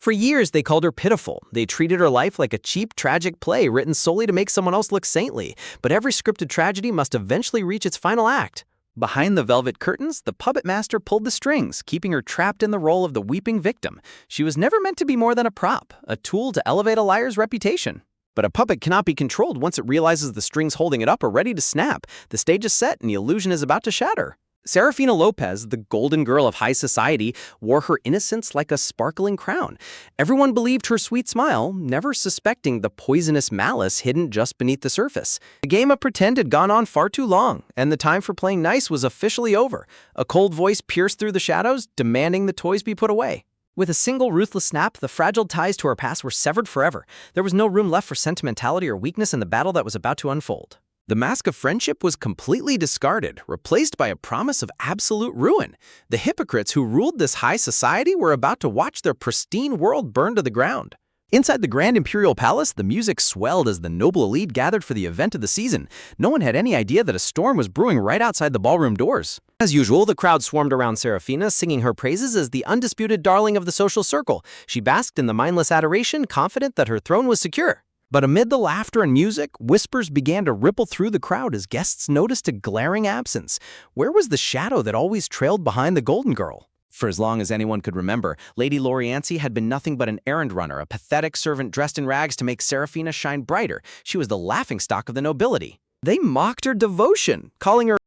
For years, they called her pitiful. They treated her life like a cheap, tragic play written solely to make someone else look saintly. But every scripted tragedy must eventually reach its final act. Behind the velvet curtains, the puppet master pulled the strings, keeping her trapped in the role of the weeping victim. She was never meant to be more than a prop, a tool to elevate a liar's reputation. But a puppet cannot be controlled once it realizes the strings holding it up are ready to snap. The stage is set and the illusion is about to shatter. Seraphina Lopez, the golden girl of high society, wore her innocence like a sparkling crown. Everyone believed her sweet smile, never suspecting the poisonous malice hidden just beneath the surface. The game of pretend had gone on far too long, and the time for playing nice was officially over. A cold voice pierced through the shadows, demanding the toys be put away. With a single ruthless snap, the fragile ties to her past were severed forever. There was no room left for sentimentality or weakness in the battle that was about to unfold. The mask of friendship was completely discarded, replaced by a promise of absolute ruin. The hypocrites who ruled this high society were about to watch their pristine world burn to the ground. Inside the Grand Imperial Palace, the music swelled as the noble elite gathered for the event of the season. No one had any idea that a storm was brewing right outside the ballroom doors. As usual, the crowd swarmed around Seraphina, singing her praises as the undisputed darling of the social circle. She basked in the mindless adoration, confident that her throne was secure. But amid the laughter and music, whispers began to ripple through the crowd as guests noticed a glaring absence. Where was the shadow that always trailed behind the Golden Girl? For as long as anyone could remember, Lady Loriancy had been nothing but an errand runner, a pathetic servant dressed in rags to make Seraphina shine brighter. She was the laughingstock of the nobility. They mocked her devotion, calling her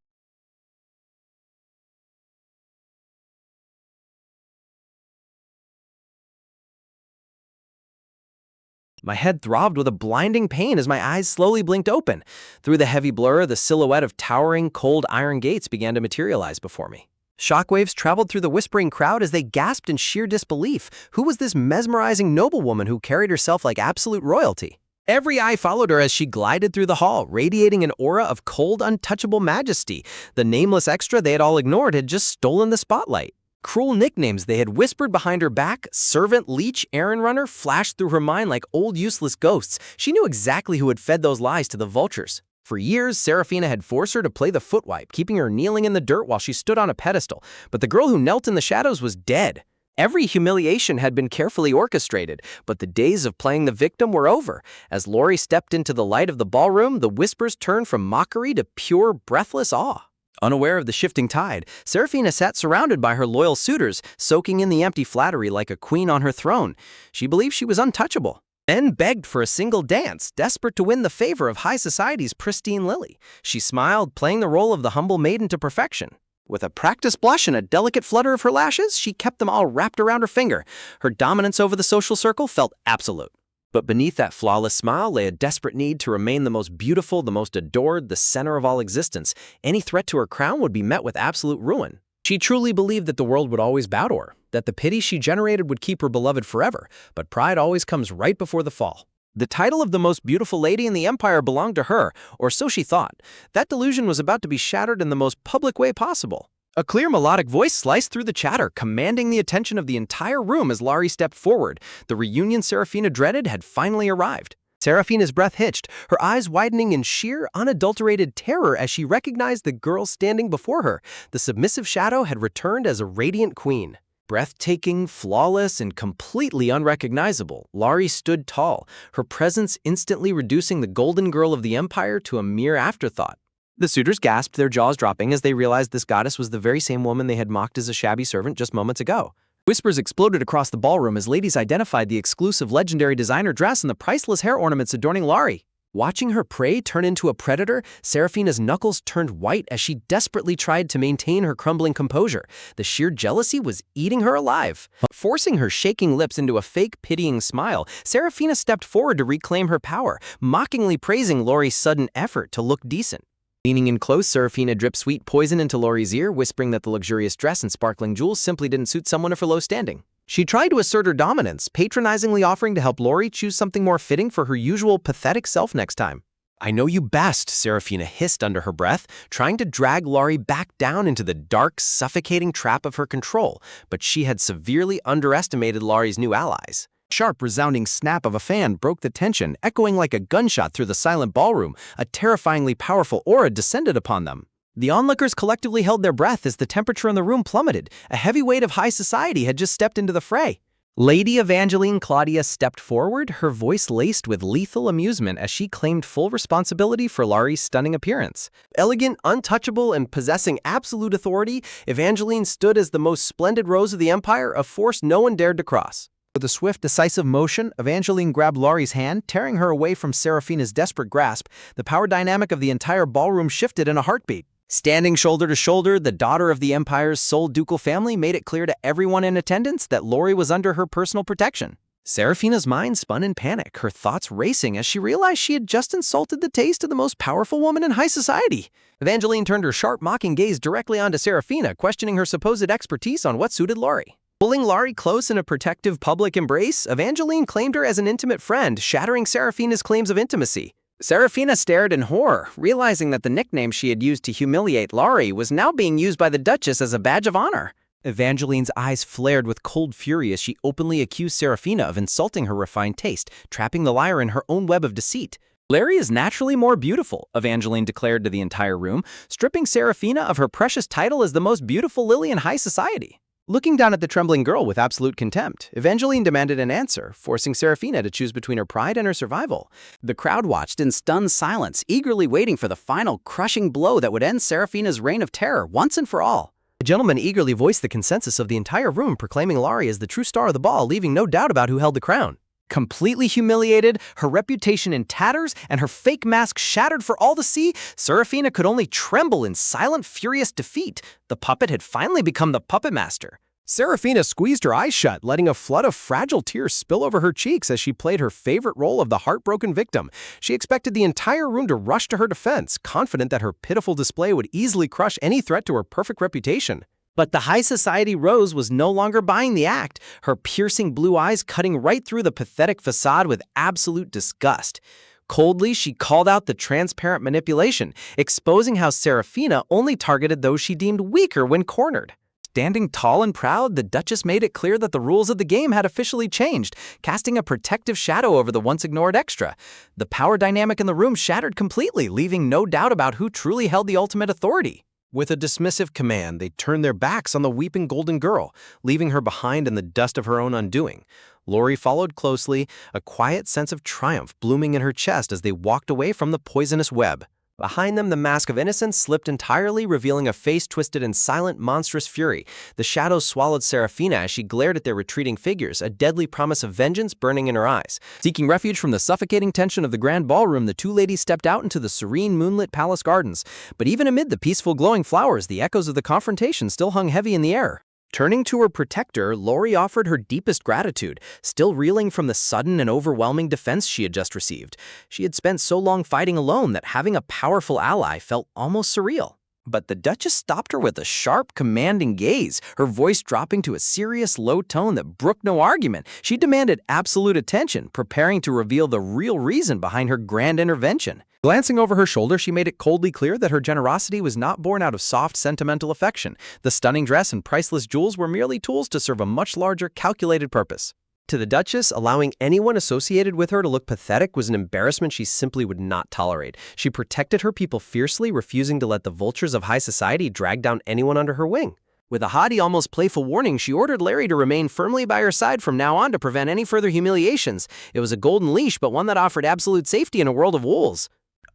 My head throbbed with a blinding pain as my eyes slowly blinked open. Through the heavy blur, the silhouette of towering, cold iron gates began to materialize before me. Shockwaves traveled through the whispering crowd as they gasped in sheer disbelief. Who was this mesmerizing noblewoman who carried herself like absolute royalty? Every eye followed her as she glided through the hall, radiating an aura of cold, untouchable majesty. The nameless extra they had all ignored had just stolen the spotlight. Cruel nicknames they had whispered behind her back, servant, leech, errand runner, flashed through her mind like old useless ghosts. She knew exactly who had fed those lies to the vultures. For years, Seraphina had forced her to play the footwipe, keeping her kneeling in the dirt while she stood on a pedestal. But the girl who knelt in the shadows was dead. Every humiliation had been carefully orchestrated, but the days of playing the victim were over. As Lori stepped into the light of the ballroom, the whispers turned from mockery to pure, breathless awe. Unaware of the shifting tide, Seraphina sat surrounded by her loyal suitors, soaking in the empty flattery like a queen on her throne. She believed she was untouchable. Men begged for a single dance, desperate to win the favor of high society's pristine lily. She smiled, playing the role of the humble maiden to perfection. With a practiced blush and a delicate flutter of her lashes, she kept them all wrapped around her finger. Her dominance over the social circle felt absolute. But beneath that flawless smile lay a desperate need to remain the most beautiful, the most adored, the center of all existence. Any threat to her crown would be met with absolute ruin. She truly believed that the world would always bow to her, that the pity she generated would keep her beloved forever, but pride always comes right before the fall. The title of the most beautiful lady in the empire belonged to her, or so she thought. That delusion was about to be shattered in the most public way possible. A clear melodic voice sliced through the chatter, commanding the attention of the entire room as Lari stepped forward. The reunion Seraphina dreaded had finally arrived. Seraphina's breath hitched, her eyes widening in sheer, unadulterated terror as she recognized the girl standing before her. The submissive shadow had returned as a radiant queen. Breathtaking, flawless, and completely unrecognizable, Lari stood tall, her presence instantly reducing the golden girl of the empire to a mere afterthought. The suitors gasped, their jaws dropping as they realized this goddess was the very same woman they had mocked as a shabby servant just moments ago. Whispers exploded across the ballroom as ladies identified the exclusive legendary designer dress and the priceless hair ornaments adorning Lari. Watching her prey turn into a predator, Seraphina's knuckles turned white as she desperately tried to maintain her crumbling composure. The sheer jealousy was eating her alive. Forcing her shaking lips into a fake, pitying smile, Seraphina stepped forward to reclaim her power, mockingly praising Lori's sudden effort to look decent. Leaning in close, Seraphina dripped sweet poison into Lori's ear, whispering that the luxurious dress and sparkling jewels simply didn't suit someone of her low standing. She tried to assert her dominance, patronizingly offering to help Lori choose something more fitting for her usual pathetic self next time. "I know you best," Seraphina hissed under her breath, trying to drag Lori back down into the dark, suffocating trap of her control, but she had severely underestimated Lori's new allies. Sharp, resounding snap of a fan broke the tension, echoing like a gunshot through the silent ballroom. A terrifyingly powerful aura descended upon them. The onlookers collectively held their breath as the temperature in the room plummeted. A heavy weight of high society had just stepped into the fray. Lady Evangeline Claudia stepped forward, her voice laced with lethal amusement as she claimed full responsibility for Laurie's stunning appearance. Elegant, untouchable, and possessing absolute authority, Evangeline stood as the most splendid rose of the empire, a force no one dared to cross. With a swift, decisive motion, Evangeline grabbed Laurie's hand, tearing her away from Seraphina's desperate grasp. The power dynamic of the entire ballroom shifted in a heartbeat. Standing shoulder to shoulder, the daughter of the empire's sole ducal family made it clear to everyone in attendance that Laurie was under her personal protection. Seraphina's mind spun in panic, her thoughts racing as she realized she had just insulted the taste of the most powerful woman in high society. Evangeline turned her sharp, mocking gaze directly onto Seraphina, questioning her supposed expertise on what suited Laurie. Pulling Laurie close in a protective public embrace, Evangeline claimed her as an intimate friend, shattering Seraphina's claims of intimacy. Seraphina stared in horror, realizing that the nickname she had used to humiliate Laurie was now being used by the Duchess as a badge of honor. Evangeline's eyes flared with cold fury as she openly accused Seraphina of insulting her refined taste, trapping the liar in her own web of deceit. Laurie is naturally more beautiful, Evangeline declared to the entire room, stripping Seraphina of her precious title as the most beautiful lily in high society. Looking down at the trembling girl with absolute contempt, Evangeline demanded an answer, forcing Seraphina to choose between her pride and her survival. The crowd watched in stunned silence, eagerly waiting for the final crushing blow that would end Seraphina's reign of terror once and for all. The gentleman eagerly voiced the consensus of the entire room, proclaiming Laurie as the true star of the ball, leaving no doubt about who held the crown. Completely humiliated, her reputation in tatters, and her fake mask shattered for all to see, Seraphina could only tremble in silent, furious defeat. The puppet had finally become the puppet master. Seraphina squeezed her eyes shut, letting a flood of fragile tears spill over her cheeks as she played her favorite role of the heartbroken victim. She expected the entire room to rush to her defense, confident that her pitiful display would easily crush any threat to her perfect reputation. But the high society Rose was no longer buying the act, her piercing blue eyes cutting right through the pathetic facade with absolute disgust. Coldly, she called out the transparent manipulation, exposing how Seraphina only targeted those she deemed weaker when cornered. Standing tall and proud, the Duchess made it clear that the rules of the game had officially changed, casting a protective shadow over the once-ignored extra. The power dynamic in the room shattered completely, leaving no doubt about who truly held the ultimate authority. With a dismissive command, they turned their backs on the weeping golden girl, leaving her behind in the dust of her own undoing. Laurie followed closely, a quiet sense of triumph blooming in her chest as they walked away from the poisonous web. Behind them, the mask of innocence slipped entirely, revealing a face twisted in silent, monstrous fury. The shadows swallowed Seraphina as she glared at their retreating figures, a deadly promise of vengeance burning in her eyes. Seeking refuge from the suffocating tension of the grand ballroom, the two ladies stepped out into the serene, moonlit palace gardens. But even amid the peaceful, glowing flowers, the echoes of the confrontation still hung heavy in the air. Turning to her protector, Laurie offered her deepest gratitude, still reeling from the sudden and overwhelming defense she had just received. She had spent so long fighting alone that having a powerful ally felt almost surreal. But the Duchess stopped her with a sharp, commanding gaze, her voice dropping to a serious, low tone that brooked no argument. She demanded absolute attention, preparing to reveal the real reason behind her grand intervention. Glancing over her shoulder, she made it coldly clear that her generosity was not born out of soft, sentimental affection. The stunning dress and priceless jewels were merely tools to serve a much larger, calculated purpose. To the Duchess, allowing anyone associated with her to look pathetic was an embarrassment she simply would not tolerate. She protected her people fiercely, refusing to let the vultures of high society drag down anyone under her wing. With a haughty, almost playful warning, she ordered Larry to remain firmly by her side from now on to prevent any further humiliations. It was a golden leash, but one that offered absolute safety in a world of wolves.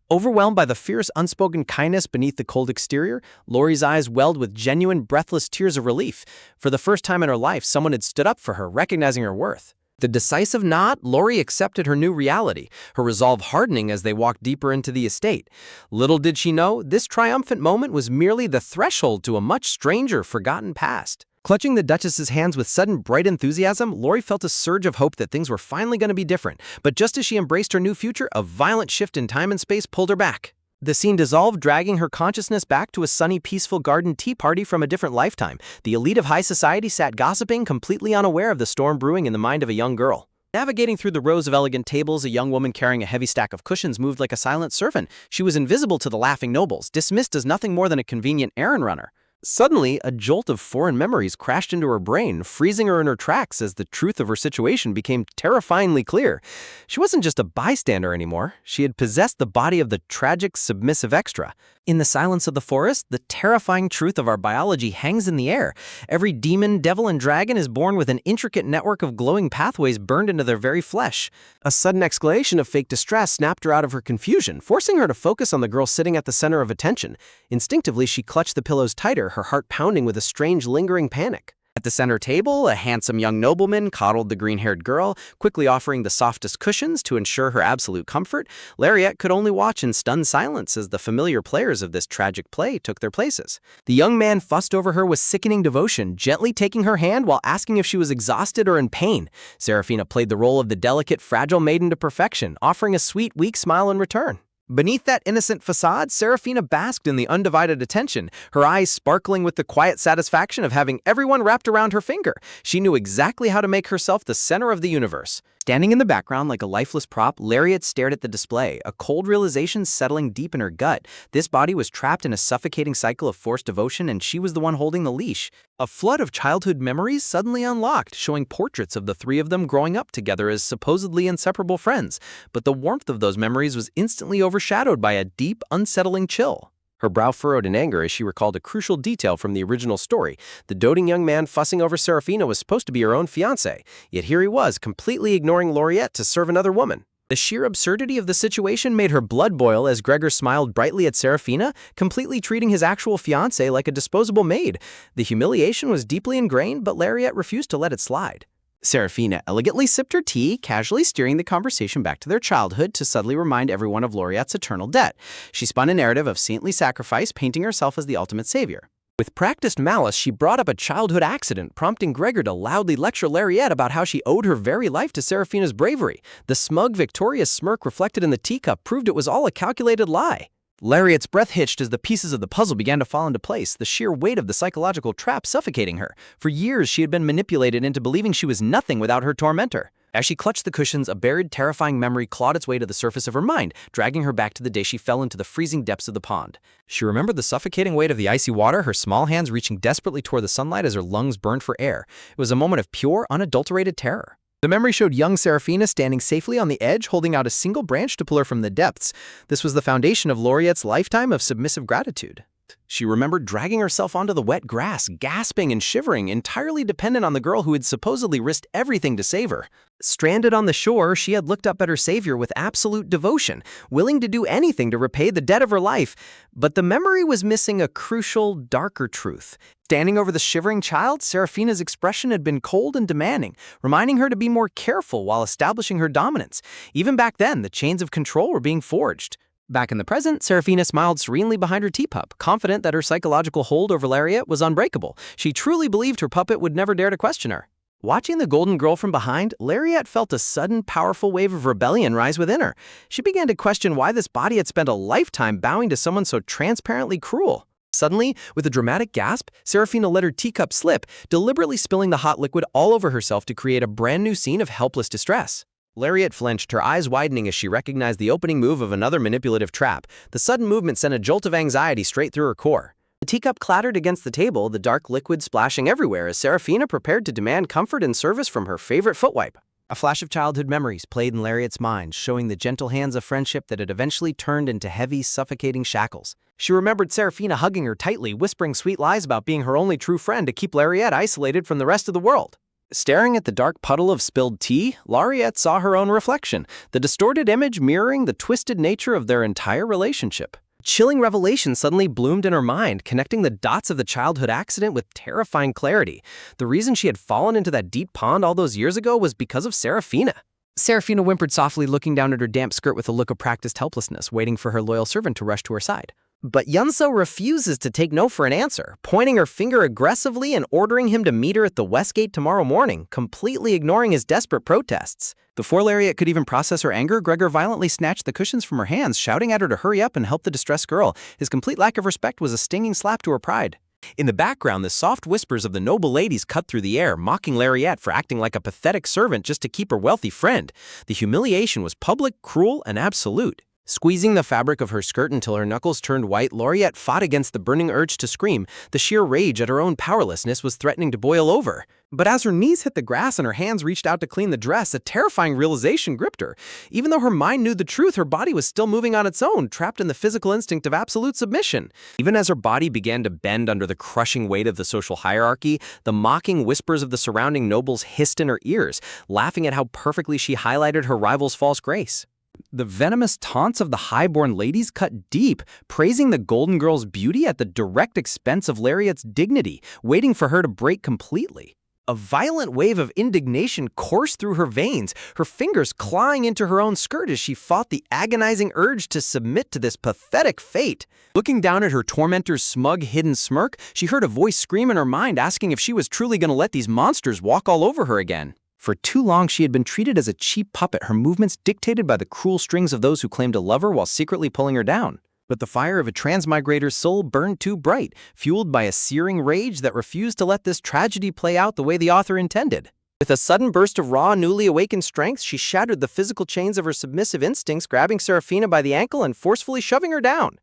Overwhelmed by the fierce, unspoken kindness beneath the cold exterior, Laurie's eyes welled with genuine, breathless tears of relief. For the first time in her life, someone had stood up for her, recognizing her worth. The decisive nod, Laurie accepted her new reality, her resolve hardening as they walked deeper into the estate. Little did she know, this triumphant moment was merely the threshold to a much stranger, forgotten past. Clutching the Duchess's hands with sudden, bright enthusiasm, Laurie felt a surge of hope that things were finally going to be different. But just as she embraced her new future, a violent shift in time and space pulled her back. The scene dissolved, dragging her consciousness back to a sunny, peaceful garden tea party from a different lifetime. The elite of high society sat gossiping, completely unaware of the storm brewing in the mind of a young girl. Navigating through the rows of elegant tables, a young woman carrying a heavy stack of cushions moved like a silent servant. She was invisible to the laughing nobles, dismissed as nothing more than a convenient errand runner. Suddenly, a jolt of foreign memories crashed into her brain, freezing her in her tracks as the truth of her situation became terrifyingly clear. She wasn't just a bystander anymore. She had possessed the body of the tragic, submissive extra. In the silence of the forest, the terrifying truth of our biology hangs in the air. Every demon, devil, and dragon is born with an intricate network of glowing pathways burned into their very flesh. A sudden exclamation of fake distress snapped her out of her confusion, forcing her to focus on the girl sitting at the center of attention. Instinctively, she clutched the pillows tighter, her heart pounding with a strange, lingering panic. At the center table, a handsome young nobleman coddled the green-haired girl, quickly offering the softest cushions to ensure her absolute comfort. Lariat could only watch in stunned silence as the familiar players of this tragic play took their places. The young man fussed over her with sickening devotion, gently taking her hand while asking if she was exhausted or in pain. Seraphina played the role of the delicate, fragile maiden to perfection, offering a sweet, weak smile in return. Beneath that innocent facade, Seraphina basked in the undivided attention, her eyes sparkling with the quiet satisfaction of having everyone wrapped around her finger. She knew exactly how to make herself the center of the universe. Standing in the background like a lifeless prop, Lariat stared at the display, a cold realization settling deep in her gut. This body was trapped in a suffocating cycle of forced devotion, and she was the one holding the leash. A flood of childhood memories suddenly unlocked, showing portraits of the three of them growing up together as supposedly inseparable friends. But the warmth of those memories was instantly overshadowed by a deep, unsettling chill. Her brow furrowed in anger as she recalled a crucial detail from the original story. The doting young man fussing over Seraphina was supposed to be her own fiancé, yet here he was, completely ignoring Lariat to serve another woman. The sheer absurdity of the situation made her blood boil as Gregor smiled brightly at Seraphina, completely treating his actual fiancé like a disposable maid. The humiliation was deeply ingrained, but Lariat refused to let it slide. Seraphina elegantly sipped her tea, casually steering the conversation back to their childhood to subtly remind everyone of Lariat's eternal debt. She spun a narrative of saintly sacrifice, painting herself as the ultimate savior. With practiced malice, she brought up a childhood accident, prompting Gregor to loudly lecture Lariat about how she owed her very life to Seraphina's bravery. The smug, victorious smirk reflected in the teacup proved it was all a calculated lie. Lariat's breath hitched as the pieces of the puzzle began to fall into place, the sheer weight of the psychological trap suffocating her. For years, she had been manipulated into believing she was nothing without her tormentor. As she clutched the cushions, a buried, terrifying memory clawed its way to the surface of her mind, dragging her back to the day she fell into the freezing depths of the pond. She remembered the suffocating weight of the icy water, her small hands reaching desperately toward the sunlight as her lungs burned for air. It was a moment of pure, unadulterated terror. The memory showed young Seraphina standing safely on the edge, holding out a single branch to pull her from the depths. This was the foundation of Lariat's lifetime of submissive gratitude. She remembered dragging herself onto the wet grass, gasping and shivering, entirely dependent on the girl who had supposedly risked everything to save her. Stranded on the shore, she had looked up at her savior with absolute devotion, willing to do anything to repay the debt of her life. But the memory was missing a crucial, darker truth. Standing over the shivering child, Seraphina's expression had been cold and demanding, reminding her to be more careful while establishing her dominance. Even back then, the chains of control were being forged. Back in the present, Seraphina smiled serenely behind her teacup, confident that her psychological hold over Lariat was unbreakable. She truly believed her puppet would never dare to question her. Watching the golden girl from behind, Lariat felt a sudden, powerful wave of rebellion rise within her. She began to question why this body had spent a lifetime bowing to someone so transparently cruel. Suddenly, with a dramatic gasp, Seraphina let her teacup slip, deliberately spilling the hot liquid all over herself to create a brand new scene of helpless distress. Lariat flinched, her eyes widening as she recognized the opening move of another manipulative trap. The sudden movement sent a jolt of anxiety straight through her core. The teacup clattered against the table, the dark liquid splashing everywhere as Seraphina prepared to demand comfort and service from her favorite footwipe. A flash of childhood memories played in Lariat's mind, showing the gentle hands of friendship that had eventually turned into heavy, suffocating shackles. She remembered Seraphina hugging her tightly, whispering sweet lies about being her only true friend to keep Lariat isolated from the rest of the world. Staring at the dark puddle of spilled tea, Lariat saw her own reflection, the distorted image mirroring the twisted nature of their entire relationship. Chilling revelation suddenly bloomed in her mind, connecting the dots of the childhood accident with terrifying clarity. The reason she had fallen into that deep pond all those years ago was because of Seraphina. Seraphina whimpered softly, looking down at her damp skirt with a look of practiced helplessness, waiting for her loyal servant to rush to her side. But Yunso refuses to take no for an answer, pointing her finger aggressively and ordering him to meet her at the West Gate tomorrow morning, completely ignoring his desperate protests. Before Lariat could even process her anger, Gregor violently snatched the cushions from her hands, shouting at her to hurry up and help the distressed girl. His complete lack of respect was a stinging slap to her pride. In the background, the soft whispers of the noble ladies cut through the air, mocking Lariat for acting like a pathetic servant just to keep her wealthy friend. The humiliation was public, cruel, and absolute. Squeezing the fabric of her skirt until her knuckles turned white, Lauriette fought against the burning urge to scream. The sheer rage at her own powerlessness was threatening to boil over. But as her knees hit the grass and her hands reached out to clean the dress, a terrifying realization gripped her. Even though her mind knew the truth, her body was still moving on its own, trapped in the physical instinct of absolute submission. Even as her body began to bend under the crushing weight of the social hierarchy, the mocking whispers of the surrounding nobles hissed in her ears, laughing at how perfectly she highlighted her rival's false grace. The venomous taunts of the high-born ladies cut deep, praising the Golden Girl's beauty at the direct expense of Lariat's dignity, waiting for her to break completely. A violent wave of indignation coursed through her veins, her fingers clawing into her own skirt as she fought the agonizing urge to submit to this pathetic fate. Looking down at her tormentor's smug, hidden smirk, she heard a voice scream in her mind asking if she was truly going to let these monsters walk all over her again. For too long, she had been treated as a cheap puppet, her movements dictated by the cruel strings of those who claimed to love her while secretly pulling her down. But the fire of a transmigrator's soul burned too bright, fueled by a searing rage that refused to let this tragedy play out the way the author intended. With a sudden burst of raw, newly awakened strength, she shattered the physical chains of her submissive instincts, grabbing Seraphina by the ankle and forcefully shoving her down.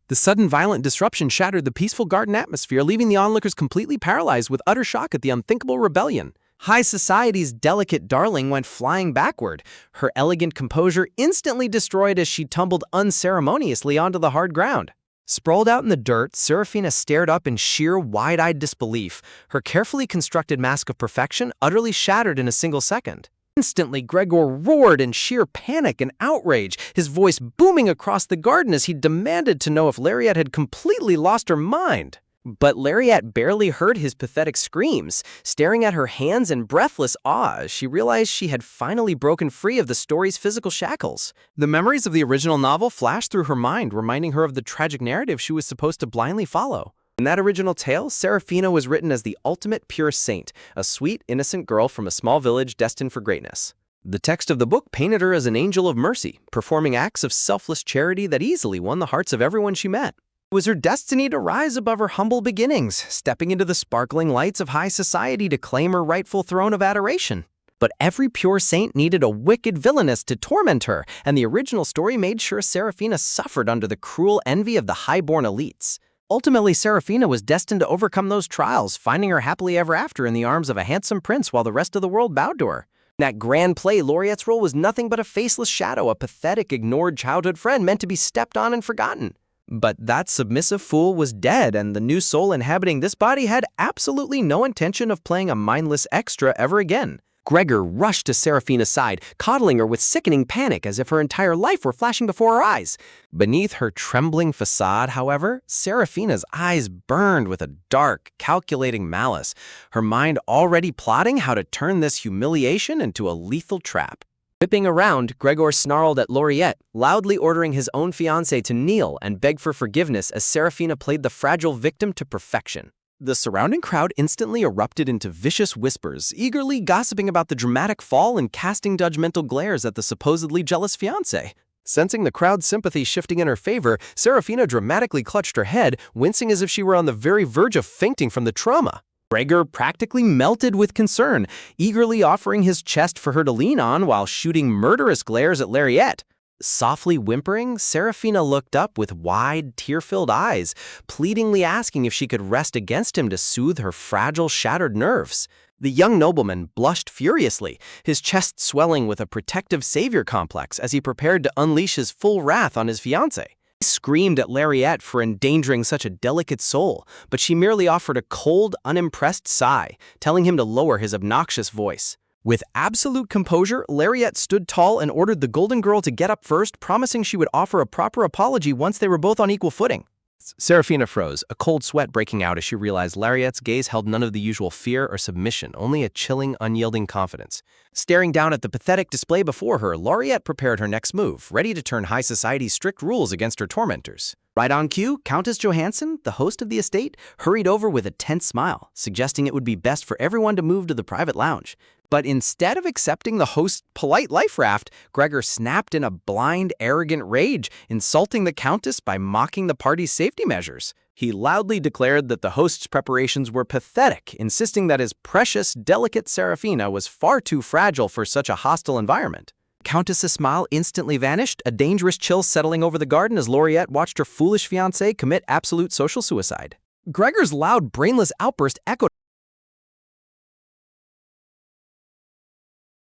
The sudden violent disruption shattered the peaceful garden atmosphere, leaving the onlookers completely paralyzed with utter shock at the unthinkable rebellion. High society's delicate darling went flying backward, her elegant composure instantly destroyed as she tumbled unceremoniously onto the hard ground. Sprawled out in the dirt, Seraphina stared up in sheer, wide-eyed disbelief, her carefully constructed mask of perfection utterly shattered in a single second. Instantly, Gregor roared in sheer panic and outrage, his voice booming across the garden as he demanded to know if Lariat had completely lost her mind. But Lariat barely heard his pathetic screams. Staring at her hands in breathless awe, she realized she had finally broken free of the story's physical shackles. The memories of the original novel flashed through her mind, reminding her of the tragic narrative she was supposed to blindly follow. In that original tale, Seraphina was written as the ultimate pure saint, a sweet, innocent girl from a small village destined for greatness. The text of the book painted her as an angel of mercy, performing acts of selfless charity that easily won the hearts of everyone she met. It was her destiny to rise above her humble beginnings, stepping into the sparkling lights of high society to claim her rightful throne of adoration. But every pure saint needed a wicked villainess to torment her, and the original story made sure Seraphina suffered under the cruel envy of the high-born elites. Ultimately, Seraphina was destined to overcome those trials, finding her happily ever after in the arms of a handsome prince while the rest of the world bowed to her. In that grand play, Lauriette's role was nothing but a faceless shadow, a pathetic, ignored childhood friend meant to be stepped on and forgotten. But that submissive fool was dead, and the new soul inhabiting this body had absolutely no intention of playing a mindless extra ever again. Gregor rushed to Seraphina's side, coddling her with sickening panic as if her entire life were flashing before her eyes. Beneath her trembling facade, however, Seraphina's eyes burned with a dark, calculating malice, her mind already plotting how to turn this humiliation into a lethal trap. Whipping around, Gregor snarled at Lauriette, loudly ordering his own fiancé to kneel and beg for forgiveness as Seraphina played the fragile victim to perfection. The surrounding crowd instantly erupted into vicious whispers, eagerly gossiping about the dramatic fall and casting judgmental glares at the supposedly jealous fiancé. Sensing the crowd's sympathy shifting in her favor, Seraphina dramatically clutched her head, wincing as if she were on the very verge of fainting from the trauma. Gregor practically melted with concern, eagerly offering his chest for her to lean on while shooting murderous glares at Lariette. Softly whimpering, Seraphina looked up with wide, tear-filled eyes, pleadingly asking if she could rest against him to soothe her fragile, shattered nerves. The young nobleman blushed furiously, his chest swelling with a protective savior complex as he prepared to unleash his full wrath on his fiancée. He screamed at Lariette for endangering such a delicate soul, but she merely offered a cold, unimpressed sigh, telling him to lower his obnoxious voice. With absolute composure, Lariette stood tall and ordered the Golden Girl to get up first, promising she would offer a proper apology once they were both on equal footing. Seraphina froze, a cold sweat breaking out as she realized Lariette's gaze held none of the usual fear or submission, only a chilling, unyielding confidence. Staring down at the pathetic display before her, Lauriette prepared her next move, ready to turn high society's strict rules against her tormentors. Right on cue, Countess Johansson, the host of the estate, hurried over with a tense smile, suggesting it would be best for everyone to move to the private lounge. But instead of accepting the host's polite life raft, Gregor snapped in a blind, arrogant rage, insulting the Countess by mocking the party's safety measures. He loudly declared that the host's preparations were pathetic, insisting that his precious, delicate Seraphina was far too fragile for such a hostile environment. Countess's smile instantly vanished, a dangerous chill settling over the garden as Lauriette watched her foolish fiancé commit absolute social suicide. Gregor's loud, brainless outburst echoed.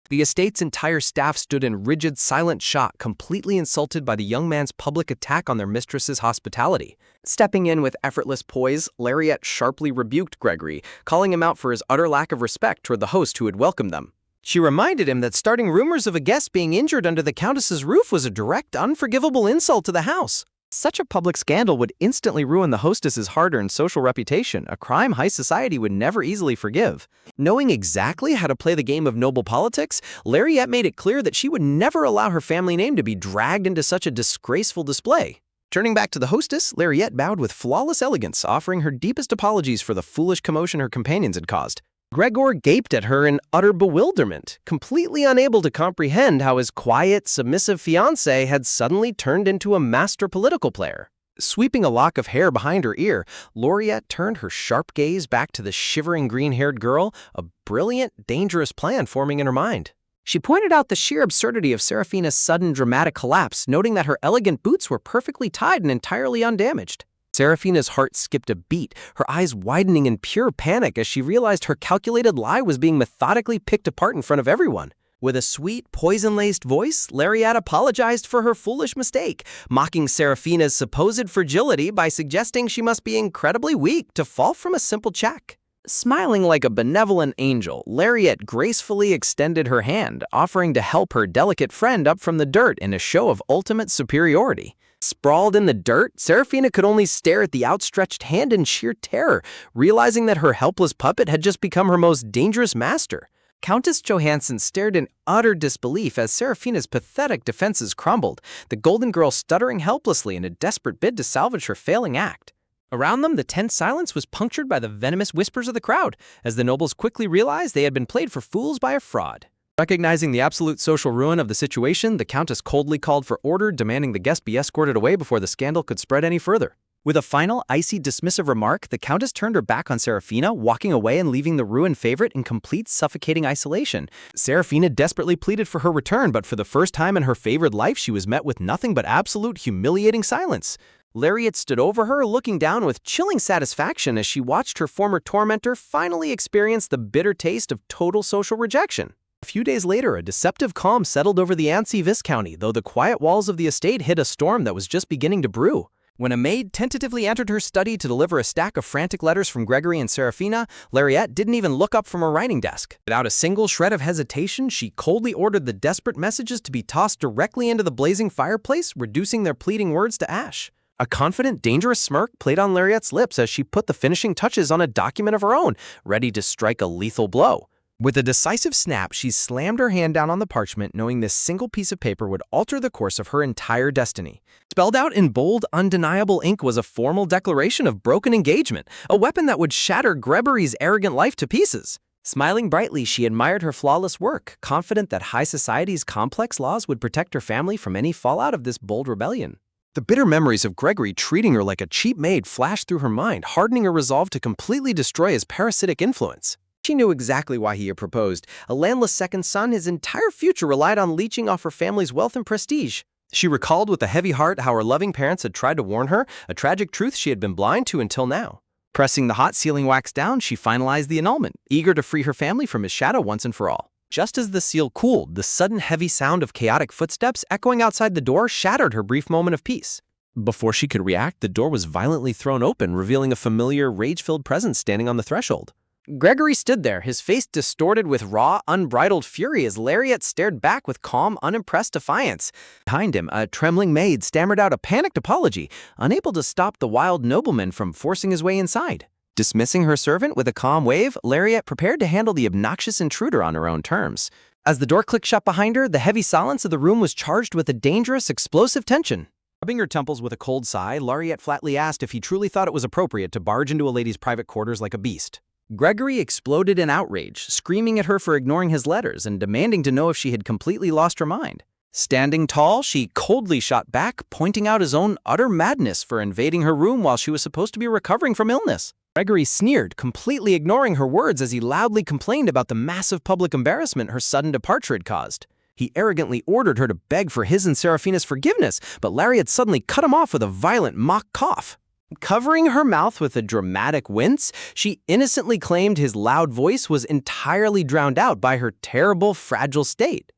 The estate's entire staff stood in rigid, silent shock, completely insulted by the young man's public attack on their mistress's hospitality. Stepping in with effortless poise, Lauriette sharply rebuked Gregory, calling him out for his utter lack of respect toward the host who had welcomed them. She reminded him that starting rumors of a guest being injured under the Countess's roof was a direct, unforgivable insult to the house. Such a public scandal would instantly ruin the hostess's hard-earned social reputation, a crime high society would never easily forgive. Knowing exactly how to play the game of noble politics, Lauriette made it clear that she would never allow her family name to be dragged into such a disgraceful display. Turning back to the hostess, Lauriette bowed with flawless elegance, offering her deepest apologies for the foolish commotion her companions had caused. Gregor gaped at her in utter bewilderment, completely unable to comprehend how his quiet, submissive fiancé had suddenly turned into a master political player. Sweeping a lock of hair behind her ear, Lauriette turned her sharp gaze back to the shivering green-haired girl, a brilliant, dangerous plan forming in her mind. She pointed out the sheer absurdity of Seraphina's sudden dramatic collapse, noting that her elegant boots were perfectly tied and entirely undamaged. Seraphina's heart skipped a beat, her eyes widening in pure panic as she realized her calculated lie was being methodically picked apart in front of everyone. With a sweet, poison-laced voice, Lauriette apologized for her foolish mistake, mocking Seraphina's supposed fragility by suggesting she must be incredibly weak to fall from a simple check. Smiling like a benevolent angel, Lauriette gracefully extended her hand, offering to help her delicate friend up from the dirt in a show of ultimate superiority. Sprawled in the dirt, Seraphina could only stare at the outstretched hand in sheer terror, realizing that her helpless puppet had just become her most dangerous master. Countess Johansson stared in utter disbelief as Seraphina's pathetic defenses crumbled, the golden girl stuttering helplessly in a desperate bid to salvage her failing act. Around them, the tense silence was punctured by the venomous whispers of the crowd, as the nobles quickly realized they had been played for fools by a fraud. Recognizing the absolute social ruin of the situation, the Countess coldly called for order, demanding the guest be escorted away before the scandal could spread any further. With a final, icy, dismissive remark, the Countess turned her back on Seraphina, walking away and leaving the ruined favorite in complete, suffocating isolation. Seraphina desperately pleaded for her return, but for the first time in her favored life, she was met with nothing but absolute, humiliating silence. Lauriette stood over her, looking down with chilling satisfaction as she watched her former tormentor finally experience the bitter taste of total social rejection. A few days later, a deceptive calm settled over the Annecy Viscounty, though the quiet walls of the estate hid a storm that was just beginning to brew. When a maid tentatively entered her study to deliver a stack of frantic letters from Gregory and Seraphina, Lauriette didn't even look up from her writing desk. Without a single shred of hesitation, she coldly ordered the desperate messages to be tossed directly into the blazing fireplace, reducing their pleading words to ash. A confident, dangerous smirk played on Lauriette's lips as she put the finishing touches on a document of her own, ready to strike a lethal blow. With a decisive snap, she slammed her hand down on the parchment, knowing this single piece of paper would alter the course of her entire destiny. Spelled out in bold, undeniable ink was a formal declaration of broken engagement, a weapon that would shatter Gregory's arrogant life to pieces. Smiling brightly, she admired her flawless work, confident that high society's complex laws would protect her family from any fallout of this bold rebellion. The bitter memories of Gregory treating her like a cheap maid flashed through her mind, hardening her resolve to completely destroy his parasitic influence. She knew exactly why he had proposed. A landless second son, his entire future relied on leeching off her family's wealth and prestige. She recalled with a heavy heart how her loving parents had tried to warn her, a tragic truth she had been blind to until now. Pressing the hot sealing wax down, she finalized the annulment, eager to free her family from his shadow once and for all. Just as the seal cooled, the sudden heavy sound of chaotic footsteps echoing outside the door shattered her brief moment of peace. Before she could react, the door was violently thrown open, revealing a familiar, rage-filled presence standing on the threshold. Gregory stood there, his face distorted with raw, unbridled fury as Lauriette stared back with calm, unimpressed defiance. Behind him, a trembling maid stammered out a panicked apology, unable to stop the wild nobleman from forcing his way inside. Dismissing her servant with a calm wave, Lauriette prepared to handle the obnoxious intruder on her own terms. As the door clicked shut behind her, the heavy silence of the room was charged with a dangerous, explosive tension. Rubbing her temples with a cold sigh, Lauriette flatly asked if he truly thought it was appropriate to barge into a lady's private quarters like a beast. Gregory exploded in outrage, screaming at her for ignoring his letters and demanding to know if she had completely lost her mind. Standing tall, she coldly shot back, pointing out his own utter madness for invading her room while she was supposed to be recovering from illness. Gregory sneered, completely ignoring her words as he loudly complained about the massive public embarrassment her sudden departure had caused. He arrogantly ordered her to beg for his and Seraphina's forgiveness, but Lariat suddenly cut him off with a violent mock cough. Covering her mouth with a dramatic wince, she innocently claimed his loud voice was entirely drowned out by her terrible, fragile state.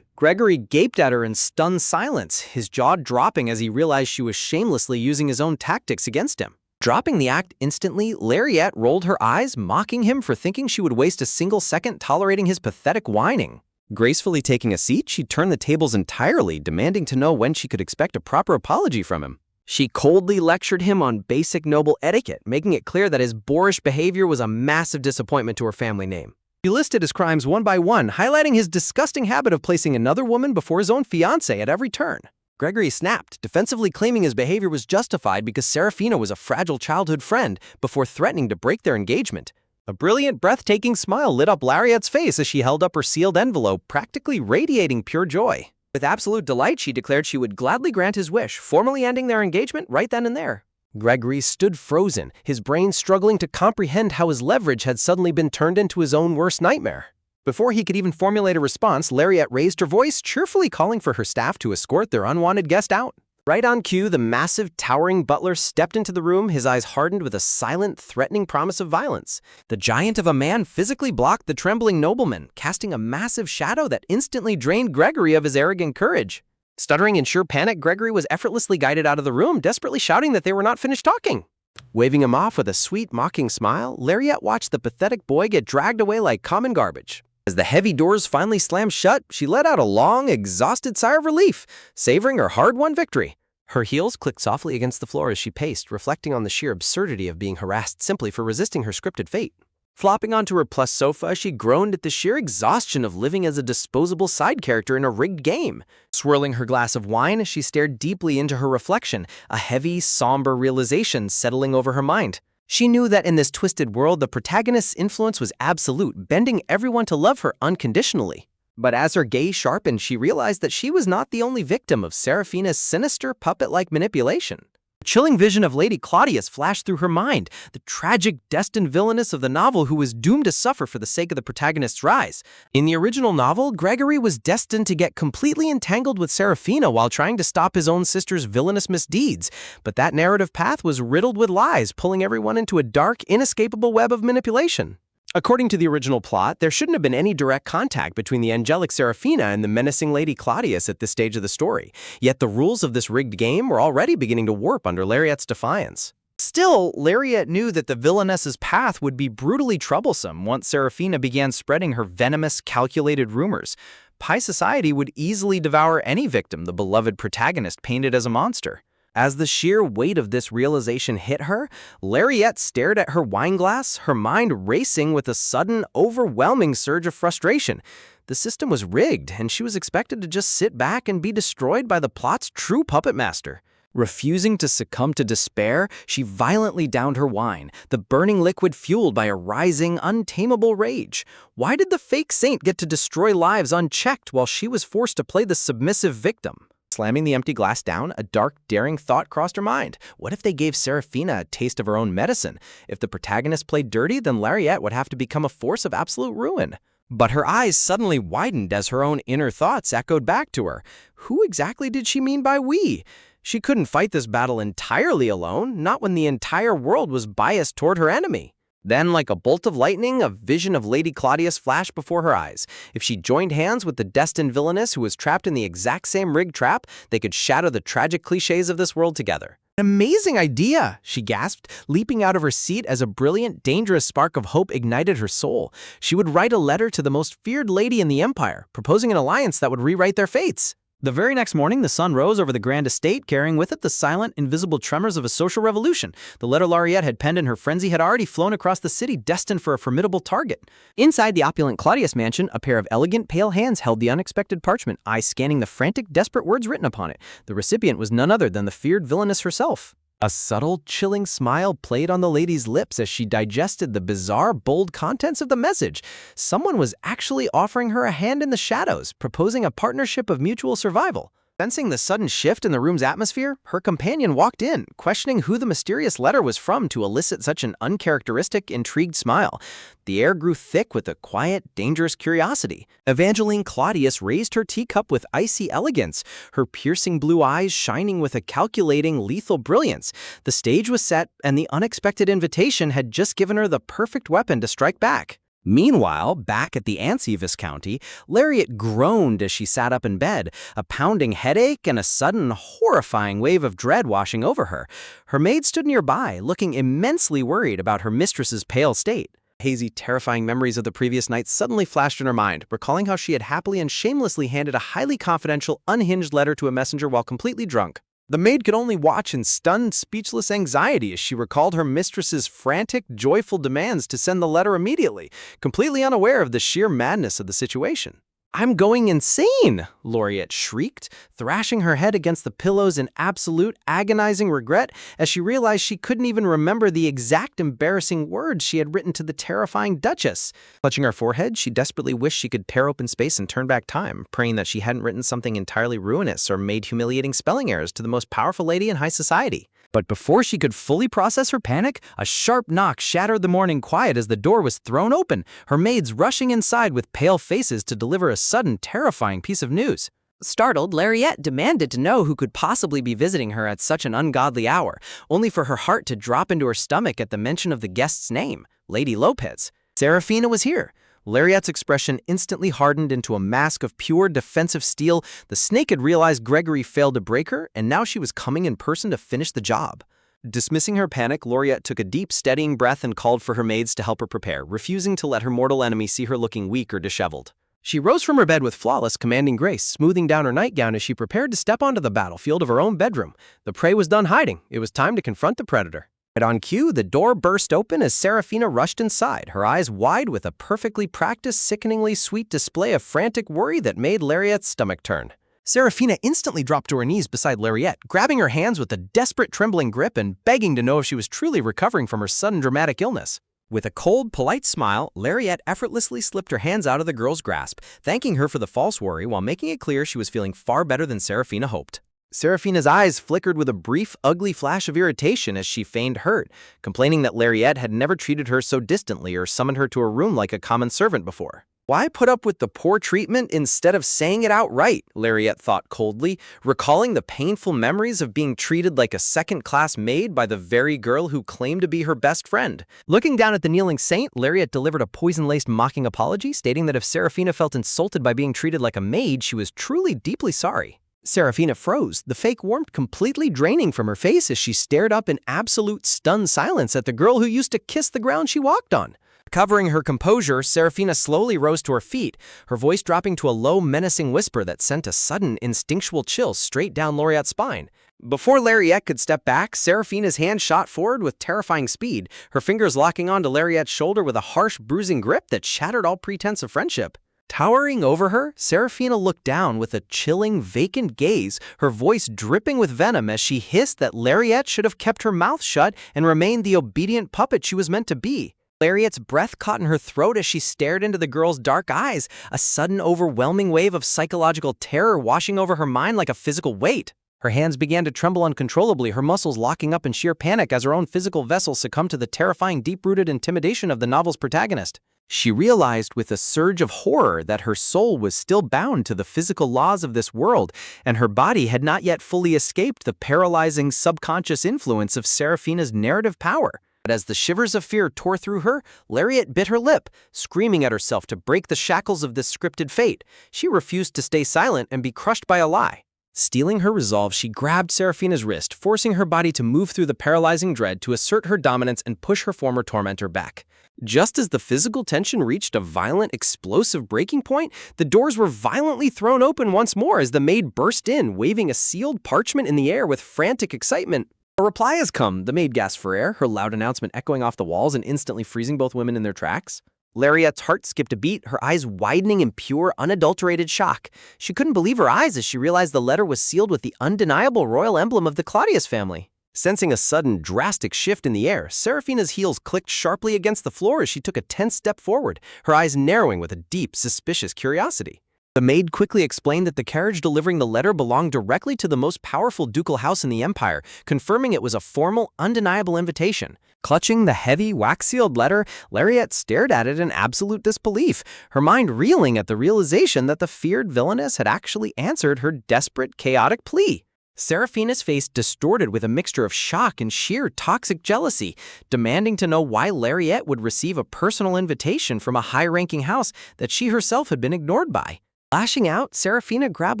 Gregory gaped at her in stunned silence, his jaw dropping as he realized she was shamelessly using his own tactics against him. Dropping the act instantly, Lariat rolled her eyes, mocking him for thinking she would waste a single second tolerating his pathetic whining. Gracefully taking a seat, she turned the tables entirely, demanding to know when she could expect a proper apology from him. She coldly lectured him on basic noble etiquette, making it clear that his boorish behavior was a massive disappointment to her family name. He listed his crimes one by one, highlighting his disgusting habit of placing another woman before his own fiancée at every turn. Gregory snapped, defensively claiming his behavior was justified because Seraphina was a fragile childhood friend, before threatening to break their engagement. A brilliant, breathtaking smile lit up Lariat's face as she held up her sealed envelope, practically radiating pure joy. With absolute delight, she declared she would gladly grant his wish, formally ending their engagement right then and there. Gregory stood frozen, his brain struggling to comprehend how his leverage had suddenly been turned into his own worst nightmare. Before he could even formulate a response, Lariat raised her voice, cheerfully calling for her staff to escort their unwanted guest out. Right on cue, the massive, towering butler stepped into the room, his eyes hardened with a silent, threatening promise of violence. The giant of a man physically blocked the trembling nobleman, casting a massive shadow that instantly drained Gregory of his arrogant courage. Stuttering in sheer panic, Gregory was effortlessly guided out of the room, desperately shouting that they were not finished talking. Waving him off with a sweet, mocking smile, Lariat watched the pathetic boy get dragged away like common garbage. As the heavy doors finally slammed shut, she let out a long, exhausted sigh of relief, savoring her hard-won victory. Her heels clicked softly against the floor as she paced, reflecting on the sheer absurdity of being harassed simply for resisting her scripted fate. Flopping onto her plush sofa, she groaned at the sheer exhaustion of living as a disposable side character in a rigged game. Swirling her glass of wine, she stared deeply into her reflection, a heavy, somber realization settling over her mind. She knew that in this twisted world, the protagonist's influence was absolute, bending everyone to love her unconditionally. But as her gaze sharpened, she realized that she was not the only victim of Seraphina's sinister, puppet-like manipulation. A chilling vision of Lady Claudius flashed through her mind, the tragic, destined villainess of the novel who was doomed to suffer for the sake of the protagonist's rise. In the original novel, Gregory was destined to get completely entangled with Seraphina while trying to stop his own sister's villainous misdeeds, but that narrative path was riddled with lies, pulling everyone into a dark, inescapable web of manipulation. According to the original plot, there shouldn't have been any direct contact between the angelic Seraphina and the menacing Lady Claudius at this stage of the story, yet the rules of this rigged game were already beginning to warp under Lariat's defiance. Still, Lariat knew that the villainess's path would be brutally troublesome once Seraphina began spreading her venomous, calculated rumors. High society would easily devour any victim the beloved protagonist painted as a monster. As the sheer weight of this realization hit her, Lariat stared at her wineglass, her mind racing with a sudden, overwhelming surge of frustration. The system was rigged, and she was expected to just sit back and be destroyed by the plot's true puppet master. Refusing to succumb to despair, she violently downed her wine, the burning liquid fueled by a rising, untamable rage. Why did the fake saint get to destroy lives unchecked while she was forced to play the submissive victim? Slamming the empty glass down, a dark, daring thought crossed her mind. What if they gave Seraphina a taste of her own medicine? If the protagonist played dirty, then Lariat would have to become a force of absolute ruin. But her eyes suddenly widened as her own inner thoughts echoed back to her. Who exactly did she mean by we? She couldn't fight this battle entirely alone, not when the entire world was biased toward her enemy. Then, like a bolt of lightning, a vision of Lady Claudius flashed before her eyes. If she joined hands with the destined villainess who was trapped in the exact same rigged trap, they could shatter the tragic cliches of this world together. An amazing idea, she gasped, leaping out of her seat as a brilliant, dangerous spark of hope ignited her soul. She would write a letter to the most feared lady in the empire, proposing an alliance that would rewrite their fates. The very next morning, the sun rose over the grand estate, carrying with it the silent, invisible tremors of a social revolution. The letter Lariat had penned in her frenzy had already flown across the city, destined for a formidable target. Inside the opulent Claudius mansion, a pair of elegant, pale hands held the unexpected parchment, eyes scanning the frantic, desperate words written upon it. The recipient was none other than the feared villainess herself. A subtle, chilling smile played on the lady's lips as she digested the bizarre, bold contents of the message. Someone was actually offering her a hand in the shadows, proposing a partnership of mutual survival. Sensing the sudden shift in the room's atmosphere, her companion walked in, questioning who the mysterious letter was from to elicit such an uncharacteristic, intrigued smile. The air grew thick with a quiet, dangerous curiosity. Evangeline Claudius raised her teacup with icy elegance, her piercing blue eyes shining with a calculating, lethal brilliance. The stage was set, and the unexpected invitation had just given her the perfect weapon to strike back. Meanwhile, back at the Ansi Viscounty, Lariat groaned as she sat up in bed, a pounding headache and a sudden, horrifying wave of dread washing over her. Her maid stood nearby, looking immensely worried about her mistress's pale state. Hazy, terrifying memories of the previous night suddenly flashed in her mind, recalling how she had happily and shamelessly handed a highly confidential, unhinged letter to a messenger while completely drunk. The maid could only watch in stunned, speechless anxiety as she recalled her mistress's frantic, joyful demands to send the letter immediately, completely unaware of the sheer madness of the situation. "I'm going insane!" Lariat shrieked, thrashing her head against the pillows in absolute, agonizing regret as she realized she couldn't even remember the exact embarrassing words she had written to the terrifying Duchess. Clutching her forehead, she desperately wished she could tear open space and turn back time, praying that she hadn't written something entirely ruinous or made humiliating spelling errors to the most powerful lady in high society. But before she could fully process her panic, a sharp knock shattered the morning quiet as the door was thrown open, her maids rushing inside with pale faces to deliver a sudden, terrifying piece of news. Startled, Lariat demanded to know who could possibly be visiting her at such an ungodly hour, only for her heart to drop into her stomach at the mention of the guest's name, Lady Lopez. Seraphina was here. Lariat's expression instantly hardened into a mask of pure defensive steel. The snake had realized Gregory failed to break her, and now she was coming in person to finish the job. Dismissing her panic, Lariat took a deep, steadying breath and called for her maids to help her prepare, refusing to let her mortal enemy see her looking weak or disheveled. She rose from her bed with flawless, commanding grace, smoothing down her nightgown as she prepared to step onto the battlefield of her own bedroom. The prey was done hiding. It was time to confront the predator. Right on cue, the door burst open as Seraphina rushed inside, her eyes wide with a perfectly practiced, sickeningly sweet display of frantic worry that made Lariat's stomach turn. Seraphina instantly dropped to her knees beside Lariat, grabbing her hands with a desperate, trembling grip and begging to know if she was truly recovering from her sudden dramatic illness. With a cold, polite smile, Lariat effortlessly slipped her hands out of the girl's grasp, thanking her for the false worry while making it clear she was feeling far better than Seraphina hoped. Seraphina's eyes flickered with a brief, ugly flash of irritation as she feigned hurt, complaining that Lariat had never treated her so distantly or summoned her to her room like a common servant before. Why put up with the poor treatment instead of saying it outright, Lariat thought coldly, recalling the painful memories of being treated like a second-class maid by the very girl who claimed to be her best friend. Looking down at the kneeling saint, Lariat delivered a poison-laced mocking apology, stating that if Seraphina felt insulted by being treated like a maid, she was truly deeply sorry. Seraphina froze, the fake warmth completely draining from her face as she stared up in absolute stunned silence at the girl who used to kiss the ground she walked on. Recovering her composure, Seraphina slowly rose to her feet, her voice dropping to a low, menacing whisper that sent a sudden, instinctual chill straight down Lariat's spine. Before Lariat could step back, Seraphina's hand shot forward with terrifying speed, her fingers locking onto Lariat's shoulder with a harsh, bruising grip that shattered all pretense of friendship. Towering over her, Seraphina looked down with a chilling, vacant gaze, her voice dripping with venom as she hissed that Lariat should have kept her mouth shut and remained the obedient puppet she was meant to be. Lariat's breath caught in her throat as she stared into the girl's dark eyes, a sudden overwhelming wave of psychological terror washing over her mind like a physical weight. Her hands began to tremble uncontrollably, her muscles locking up in sheer panic as her own physical vessel succumbed to the terrifying, deep-rooted intimidation of the novel's protagonist. She realized with a surge of horror that her soul was still bound to the physical laws of this world, and her body had not yet fully escaped the paralyzing subconscious influence of Seraphina's narrative power. But as the shivers of fear tore through her, Lariat bit her lip, screaming at herself to break the shackles of this scripted fate. She refused to stay silent and be crushed by a lie. Steeling her resolve, she grabbed Seraphina's wrist, forcing her body to move through the paralyzing dread to assert her dominance and push her former tormentor back. Just as the physical tension reached a violent, explosive breaking point, the doors were violently thrown open once more as the maid burst in, waving a sealed parchment in the air with frantic excitement. "A reply has come," the maid gasped for air, her loud announcement echoing off the walls and instantly freezing both women in their tracks. Lariat's heart skipped a beat, her eyes widening in pure, unadulterated shock. She couldn't believe her eyes as she realized the letter was sealed with the undeniable royal emblem of the Claudius family. Sensing a sudden, drastic shift in the air, Seraphina's heels clicked sharply against the floor as she took a tense step forward, her eyes narrowing with a deep, suspicious curiosity. The maid quickly explained that the carriage delivering the letter belonged directly to the most powerful ducal house in the empire, confirming it was a formal, undeniable invitation. Clutching the heavy, wax-sealed letter, Lariat stared at it in absolute disbelief, her mind reeling at the realization that the feared villainess had actually answered her desperate, chaotic plea. Seraphina's face distorted with a mixture of shock and sheer toxic jealousy, demanding to know why Lariat would receive a personal invitation from a high-ranking house that she herself had been ignored by. Lashing out, Seraphina grabbed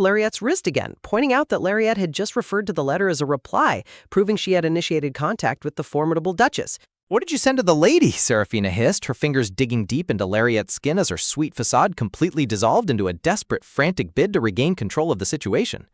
Lariat's wrist again, pointing out that Lariat had just referred to the letter as a reply, proving she had initiated contact with the formidable Duchess. "What did you send to the lady?" Seraphina hissed, her fingers digging deep into Lariat's skin as her sweet facade completely dissolved into a desperate, frantic bid to regain control of the situation.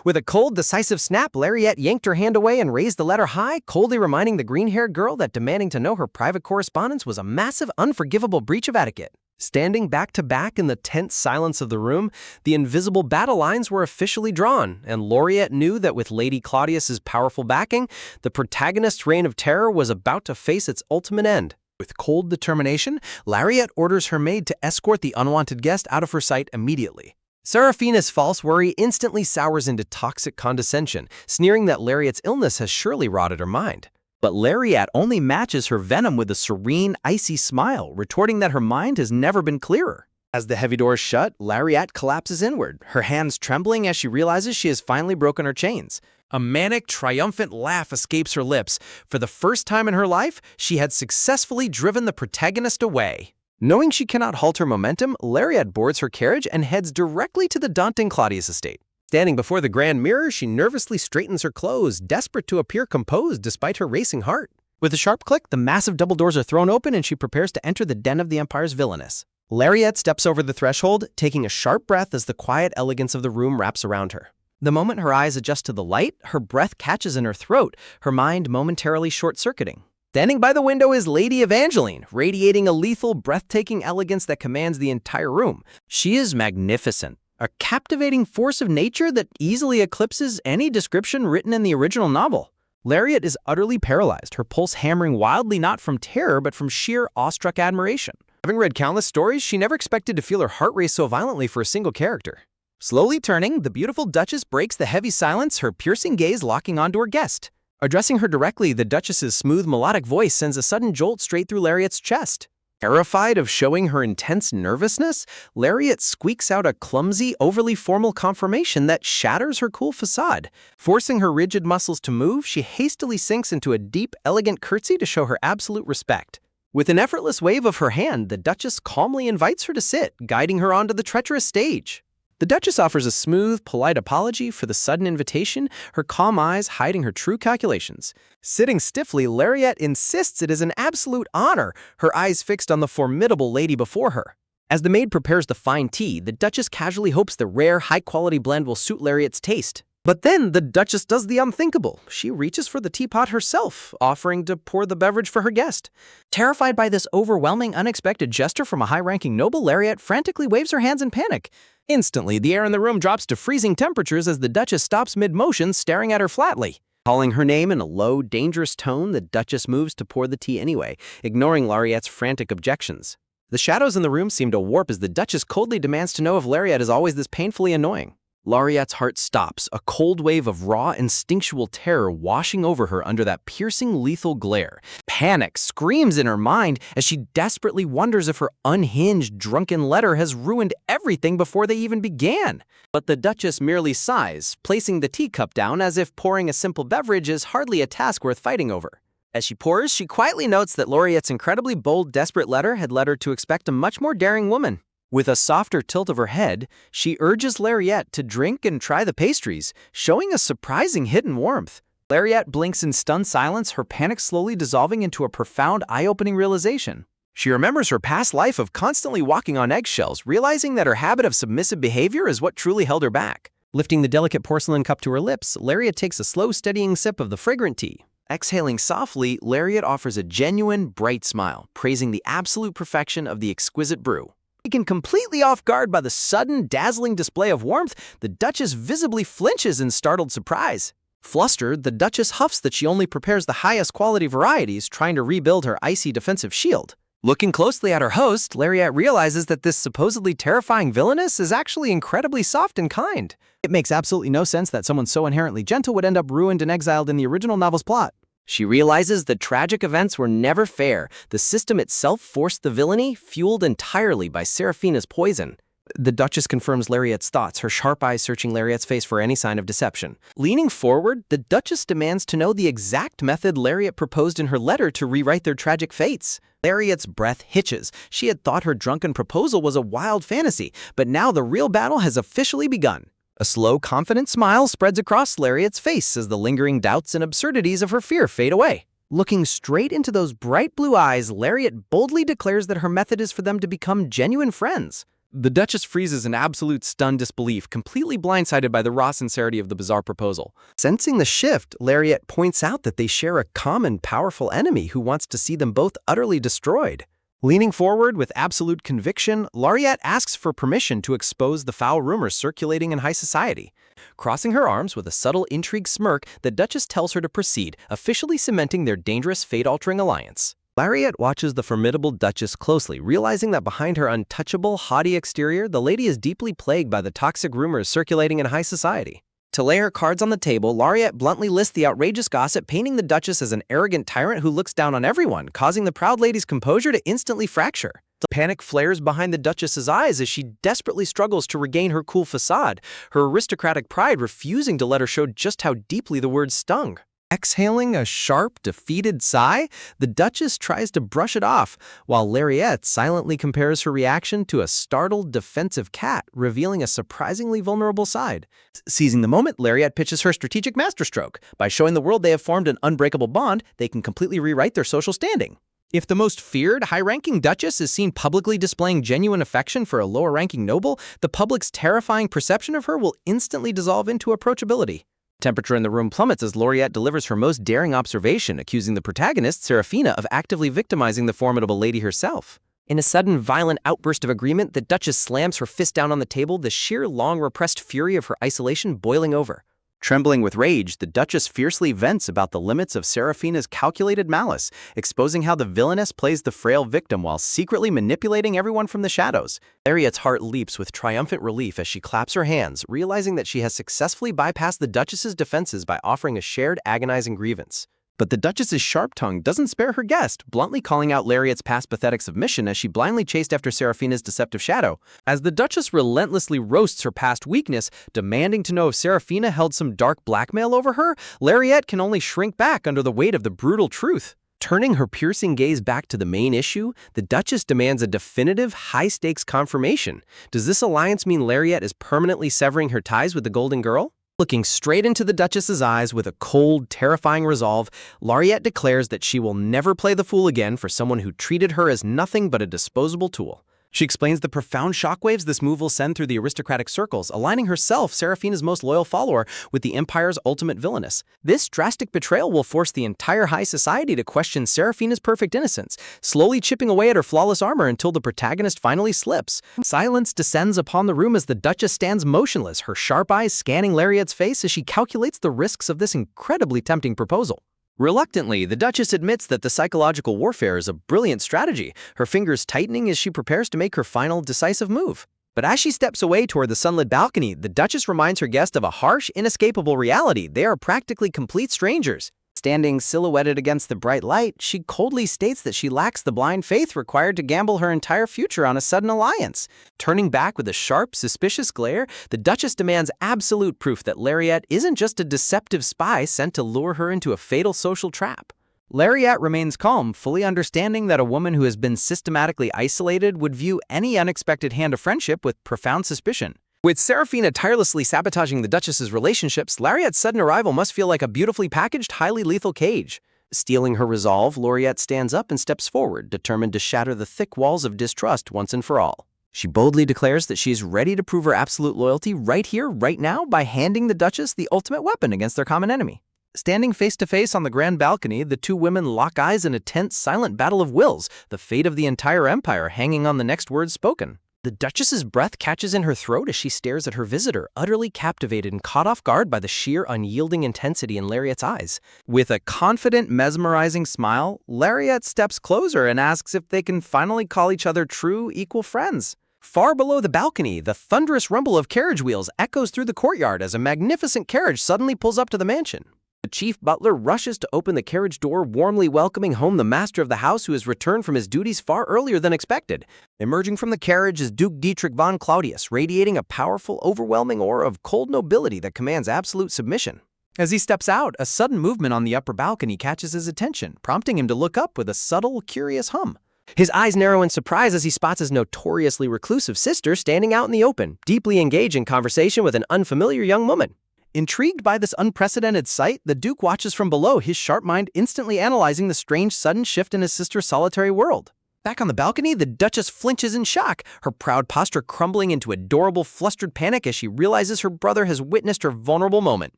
With a cold, decisive snap, Lariat yanked her hand away and raised the letter high, coldly reminding the green-haired girl that demanding to know her private correspondence was a massive, unforgivable breach of etiquette. Standing back-to-back in the tense silence of the room, the invisible battle lines were officially drawn, and Lariat knew that with Lady Claudius's powerful backing, the protagonist's reign of terror was about to face its ultimate end. With cold determination, Lariat orders her maid to escort the unwanted guest out of her sight immediately. Seraphina's false worry instantly sours into toxic condescension, sneering that Lariat's illness has surely rotted her mind. But Lariat only matches her venom with a serene, icy smile, retorting that her mind has never been clearer. As the heavy doors shut, Lariat collapses inward, her hands trembling as she realizes she has finally broken her chains. A manic, triumphant laugh escapes her lips. For the first time in her life, she had successfully driven the protagonist away. Knowing she cannot halt her momentum, Lariat boards her carriage and heads directly to the daunting Claudius estate. Standing before the grand mirror, she nervously straightens her clothes, desperate to appear composed despite her racing heart. With a sharp click, the massive double doors are thrown open and she prepares to enter the den of the Empire's villainess. Lariat steps over the threshold, taking a sharp breath as the quiet elegance of the room wraps around her. The moment her eyes adjust to the light, her breath catches in her throat, her mind momentarily short-circuiting. Standing by the window is Lady Evangeline, radiating a lethal, breathtaking elegance that commands the entire room. She is magnificent. A captivating force of nature that easily eclipses any description written in the original novel. Lariat is utterly paralyzed, her pulse hammering wildly not from terror but from sheer awestruck admiration. Having read countless stories, she never expected to feel her heart race so violently for a single character. Slowly turning, the beautiful Duchess breaks the heavy silence, her piercing gaze locking onto her guest. Addressing her directly, the Duchess's smooth, melodic voice sends a sudden jolt straight through Lariat's chest. Terrified of showing her intense nervousness, Lariat squeaks out a clumsy, overly formal confirmation that shatters her cool facade. Forcing her rigid muscles to move, she hastily sinks into a deep, elegant curtsy to show her absolute respect. With an effortless wave of her hand, the Duchess calmly invites her to sit, guiding her onto the treacherous stage. The Duchess offers a smooth, polite apology for the sudden invitation, her calm eyes hiding her true calculations. Sitting stiffly, Lariat insists it is an absolute honor, her eyes fixed on the formidable lady before her. As the maid prepares the fine tea, the Duchess casually hopes the rare, high-quality blend will suit Lariat's taste. But then the Duchess does the unthinkable. She reaches for the teapot herself, offering to pour the beverage for her guest. Terrified by this overwhelming, unexpected gesture from a high-ranking noble, Lariat frantically waves her hands in panic. Instantly, the air in the room drops to freezing temperatures as the Duchess stops mid-motion, staring at her flatly. Calling her name in a low, dangerous tone, the Duchess moves to pour the tea anyway, ignoring Lariat's frantic objections. The shadows in the room seem to warp as the Duchess coldly demands to know if Lariat is always this painfully annoying. Lariat's heart stops, a cold wave of raw, instinctual terror washing over her under that piercing, lethal glare. Panic screams in her mind as she desperately wonders if her unhinged, drunken letter has ruined everything before they even began. But the Duchess merely sighs, placing the teacup down as if pouring a simple beverage is hardly a task worth fighting over. As she pours, she quietly notes that Lariat's incredibly bold, desperate letter had led her to expect a much more daring woman. With a softer tilt of her head, she urges Lariat to drink and try the pastries, showing a surprising hidden warmth. Lariat blinks in stunned silence, her panic slowly dissolving into a profound, eye-opening realization. She remembers her past life of constantly walking on eggshells, realizing that her habit of submissive behavior is what truly held her back. Lifting the delicate porcelain cup to her lips, Lariat takes a slow, steadying sip of the fragrant tea. Exhaling softly, Lariat offers a genuine, bright smile, praising the absolute perfection of the exquisite brew. Taken completely off guard by the sudden, dazzling display of warmth, the Duchess visibly flinches in startled surprise. Flustered, the Duchess huffs that she only prepares the highest quality varieties, trying to rebuild her icy defensive shield. Looking closely at her host, Lariat realizes that this supposedly terrifying villainess is actually incredibly soft and kind. It makes absolutely no sense that someone so inherently gentle would end up ruined and exiled in the original novel's plot. She realizes the tragic events were never fair. The system itself forced the villainy, fueled entirely by Seraphina's poison. The Duchess confirms Lariat's thoughts, her sharp eyes searching Lariat's face for any sign of deception. Leaning forward, the Duchess demands to know the exact method Lariat proposed in her letter to rewrite their tragic fates. Lariat's breath hitches. She had thought her drunken proposal was a wild fantasy, but now the real battle has officially begun. A slow, confident smile spreads across Lariat's face as the lingering doubts and absurdities of her fear fade away. Looking straight into those bright blue eyes, Lariat boldly declares that her method is for them to become genuine friends. The Duchess freezes in absolute stunned disbelief, completely blindsided by the raw sincerity of the bizarre proposal. Sensing the shift, Lariat points out that they share a common, powerful enemy who wants to see them both utterly destroyed. Leaning forward with absolute conviction, Lariat asks for permission to expose the foul rumors circulating in high society. Crossing her arms with a subtle intrigue smirk, the Duchess tells her to proceed, officially cementing their dangerous, fate-altering alliance. Lariat watches the formidable Duchess closely, realizing that behind her untouchable, haughty exterior, the lady is deeply plagued by the toxic rumors circulating in high society. To lay her cards on the table, Lariat bluntly lists the outrageous gossip, painting the Duchess as an arrogant tyrant who looks down on everyone, causing the proud lady's composure to instantly fracture. Panic flares behind the Duchess's eyes as she desperately struggles to regain her cool facade, her aristocratic pride refusing to let her show just how deeply the words stung. Exhaling a sharp, defeated sigh, the Duchess tries to brush it off, while Lariat silently compares her reaction to a startled, defensive cat, revealing a surprisingly vulnerable side. Seizing the moment, Lariat pitches her strategic masterstroke. By showing the world they have formed an unbreakable bond, they can completely rewrite their social standing. If the most feared, high-ranking Duchess is seen publicly displaying genuine affection for a lower-ranking noble, the public's terrifying perception of her will instantly dissolve into approachability. Temperature in the room plummets as Lariat delivers her most daring observation, accusing the protagonist, Seraphina, of actively victimizing the formidable lady herself. In a sudden, violent outburst of agreement, the Duchess slams her fist down on the table, the sheer, long-repressed fury of her isolation boiling over. Trembling with rage, the Duchess fiercely vents about the limits of Seraphina's calculated malice, exposing how the villainess plays the frail victim while secretly manipulating everyone from the shadows. Lariat's heart leaps with triumphant relief as she claps her hands, realizing that she has successfully bypassed the Duchess's defenses by offering a shared agonizing grievance. But the Duchess's sharp tongue doesn't spare her guest, bluntly calling out Lariat's past pathetic submission as she blindly chased after Seraphina's deceptive shadow. As the Duchess relentlessly roasts her past weakness, demanding to know if Seraphina held some dark blackmail over her, Lariat can only shrink back under the weight of the brutal truth. Turning her piercing gaze back to the main issue, the Duchess demands a definitive, high-stakes confirmation. Does this alliance mean Lariat is permanently severing her ties with the Golden Girl? Looking straight into the Duchess's eyes with a cold, terrifying resolve, Lariat declares that she will never play the fool again for someone who treated her as nothing but a disposable tool. She explains the profound shockwaves this move will send through the aristocratic circles, aligning herself, Seraphina's most loyal follower, with the Empire's ultimate villainess. This drastic betrayal will force the entire high society to question Seraphina's perfect innocence, slowly chipping away at her flawless armor until the protagonist finally slips. Silence descends upon the room as the Duchess stands motionless, her sharp eyes scanning Lariat's face as she calculates the risks of this incredibly tempting proposal. Reluctantly, the Duchess admits that the psychological warfare is a brilliant strategy, her fingers tightening as she prepares to make her final, decisive move. But as she steps away toward the sunlit balcony, the Duchess reminds her guest of a harsh, inescapable reality. They are practically complete strangers. Standing silhouetted against the bright light, she coldly states that she lacks the blind faith required to gamble her entire future on a sudden alliance. Turning back with a sharp, suspicious glare, the Duchess demands absolute proof that Lariat isn't just a deceptive spy sent to lure her into a fatal social trap. Lariat remains calm, fully understanding that a woman who has been systematically isolated would view any unexpected hand of friendship with profound suspicion. With Seraphina tirelessly sabotaging the Duchess's relationships, Lariat's sudden arrival must feel like a beautifully packaged, highly lethal cage. Stealing her resolve, Lariat stands up and steps forward, determined to shatter the thick walls of distrust once and for all. She boldly declares that she is ready to prove her absolute loyalty right here, right now, by handing the Duchess the ultimate weapon against their common enemy. Standing face to face on the grand balcony, the two women lock eyes in a tense, silent battle of wills, the fate of the entire empire hanging on the next words spoken. The Duchess's breath catches in her throat as she stares at her visitor, utterly captivated and caught off guard by the sheer unyielding intensity in Lariat's eyes. With a confident, mesmerizing smile, Lariat steps closer and asks if they can finally call each other true, equal friends. Far below the balcony, the thunderous rumble of carriage wheels echoes through the courtyard as a magnificent carriage suddenly pulls up to the mansion. The chief butler rushes to open the carriage door, warmly welcoming home the master of the house who has returned from his duties far earlier than expected. Emerging from the carriage is Duke Dietrich von Claudius, radiating a powerful, overwhelming aura of cold nobility that commands absolute submission. As he steps out, a sudden movement on the upper balcony catches his attention, prompting him to look up with a subtle, curious hum. His eyes narrow in surprise as he spots his notoriously reclusive sister standing out in the open, deeply engaged in conversation with an unfamiliar young woman. Intrigued by this unprecedented sight, the Duke watches from below, his sharp mind instantly analyzing the strange sudden shift in his sister's solitary world. Back on the balcony, the Duchess flinches in shock, her proud posture crumbling into adorable, flustered panic as she realizes her brother has witnessed her vulnerable moment.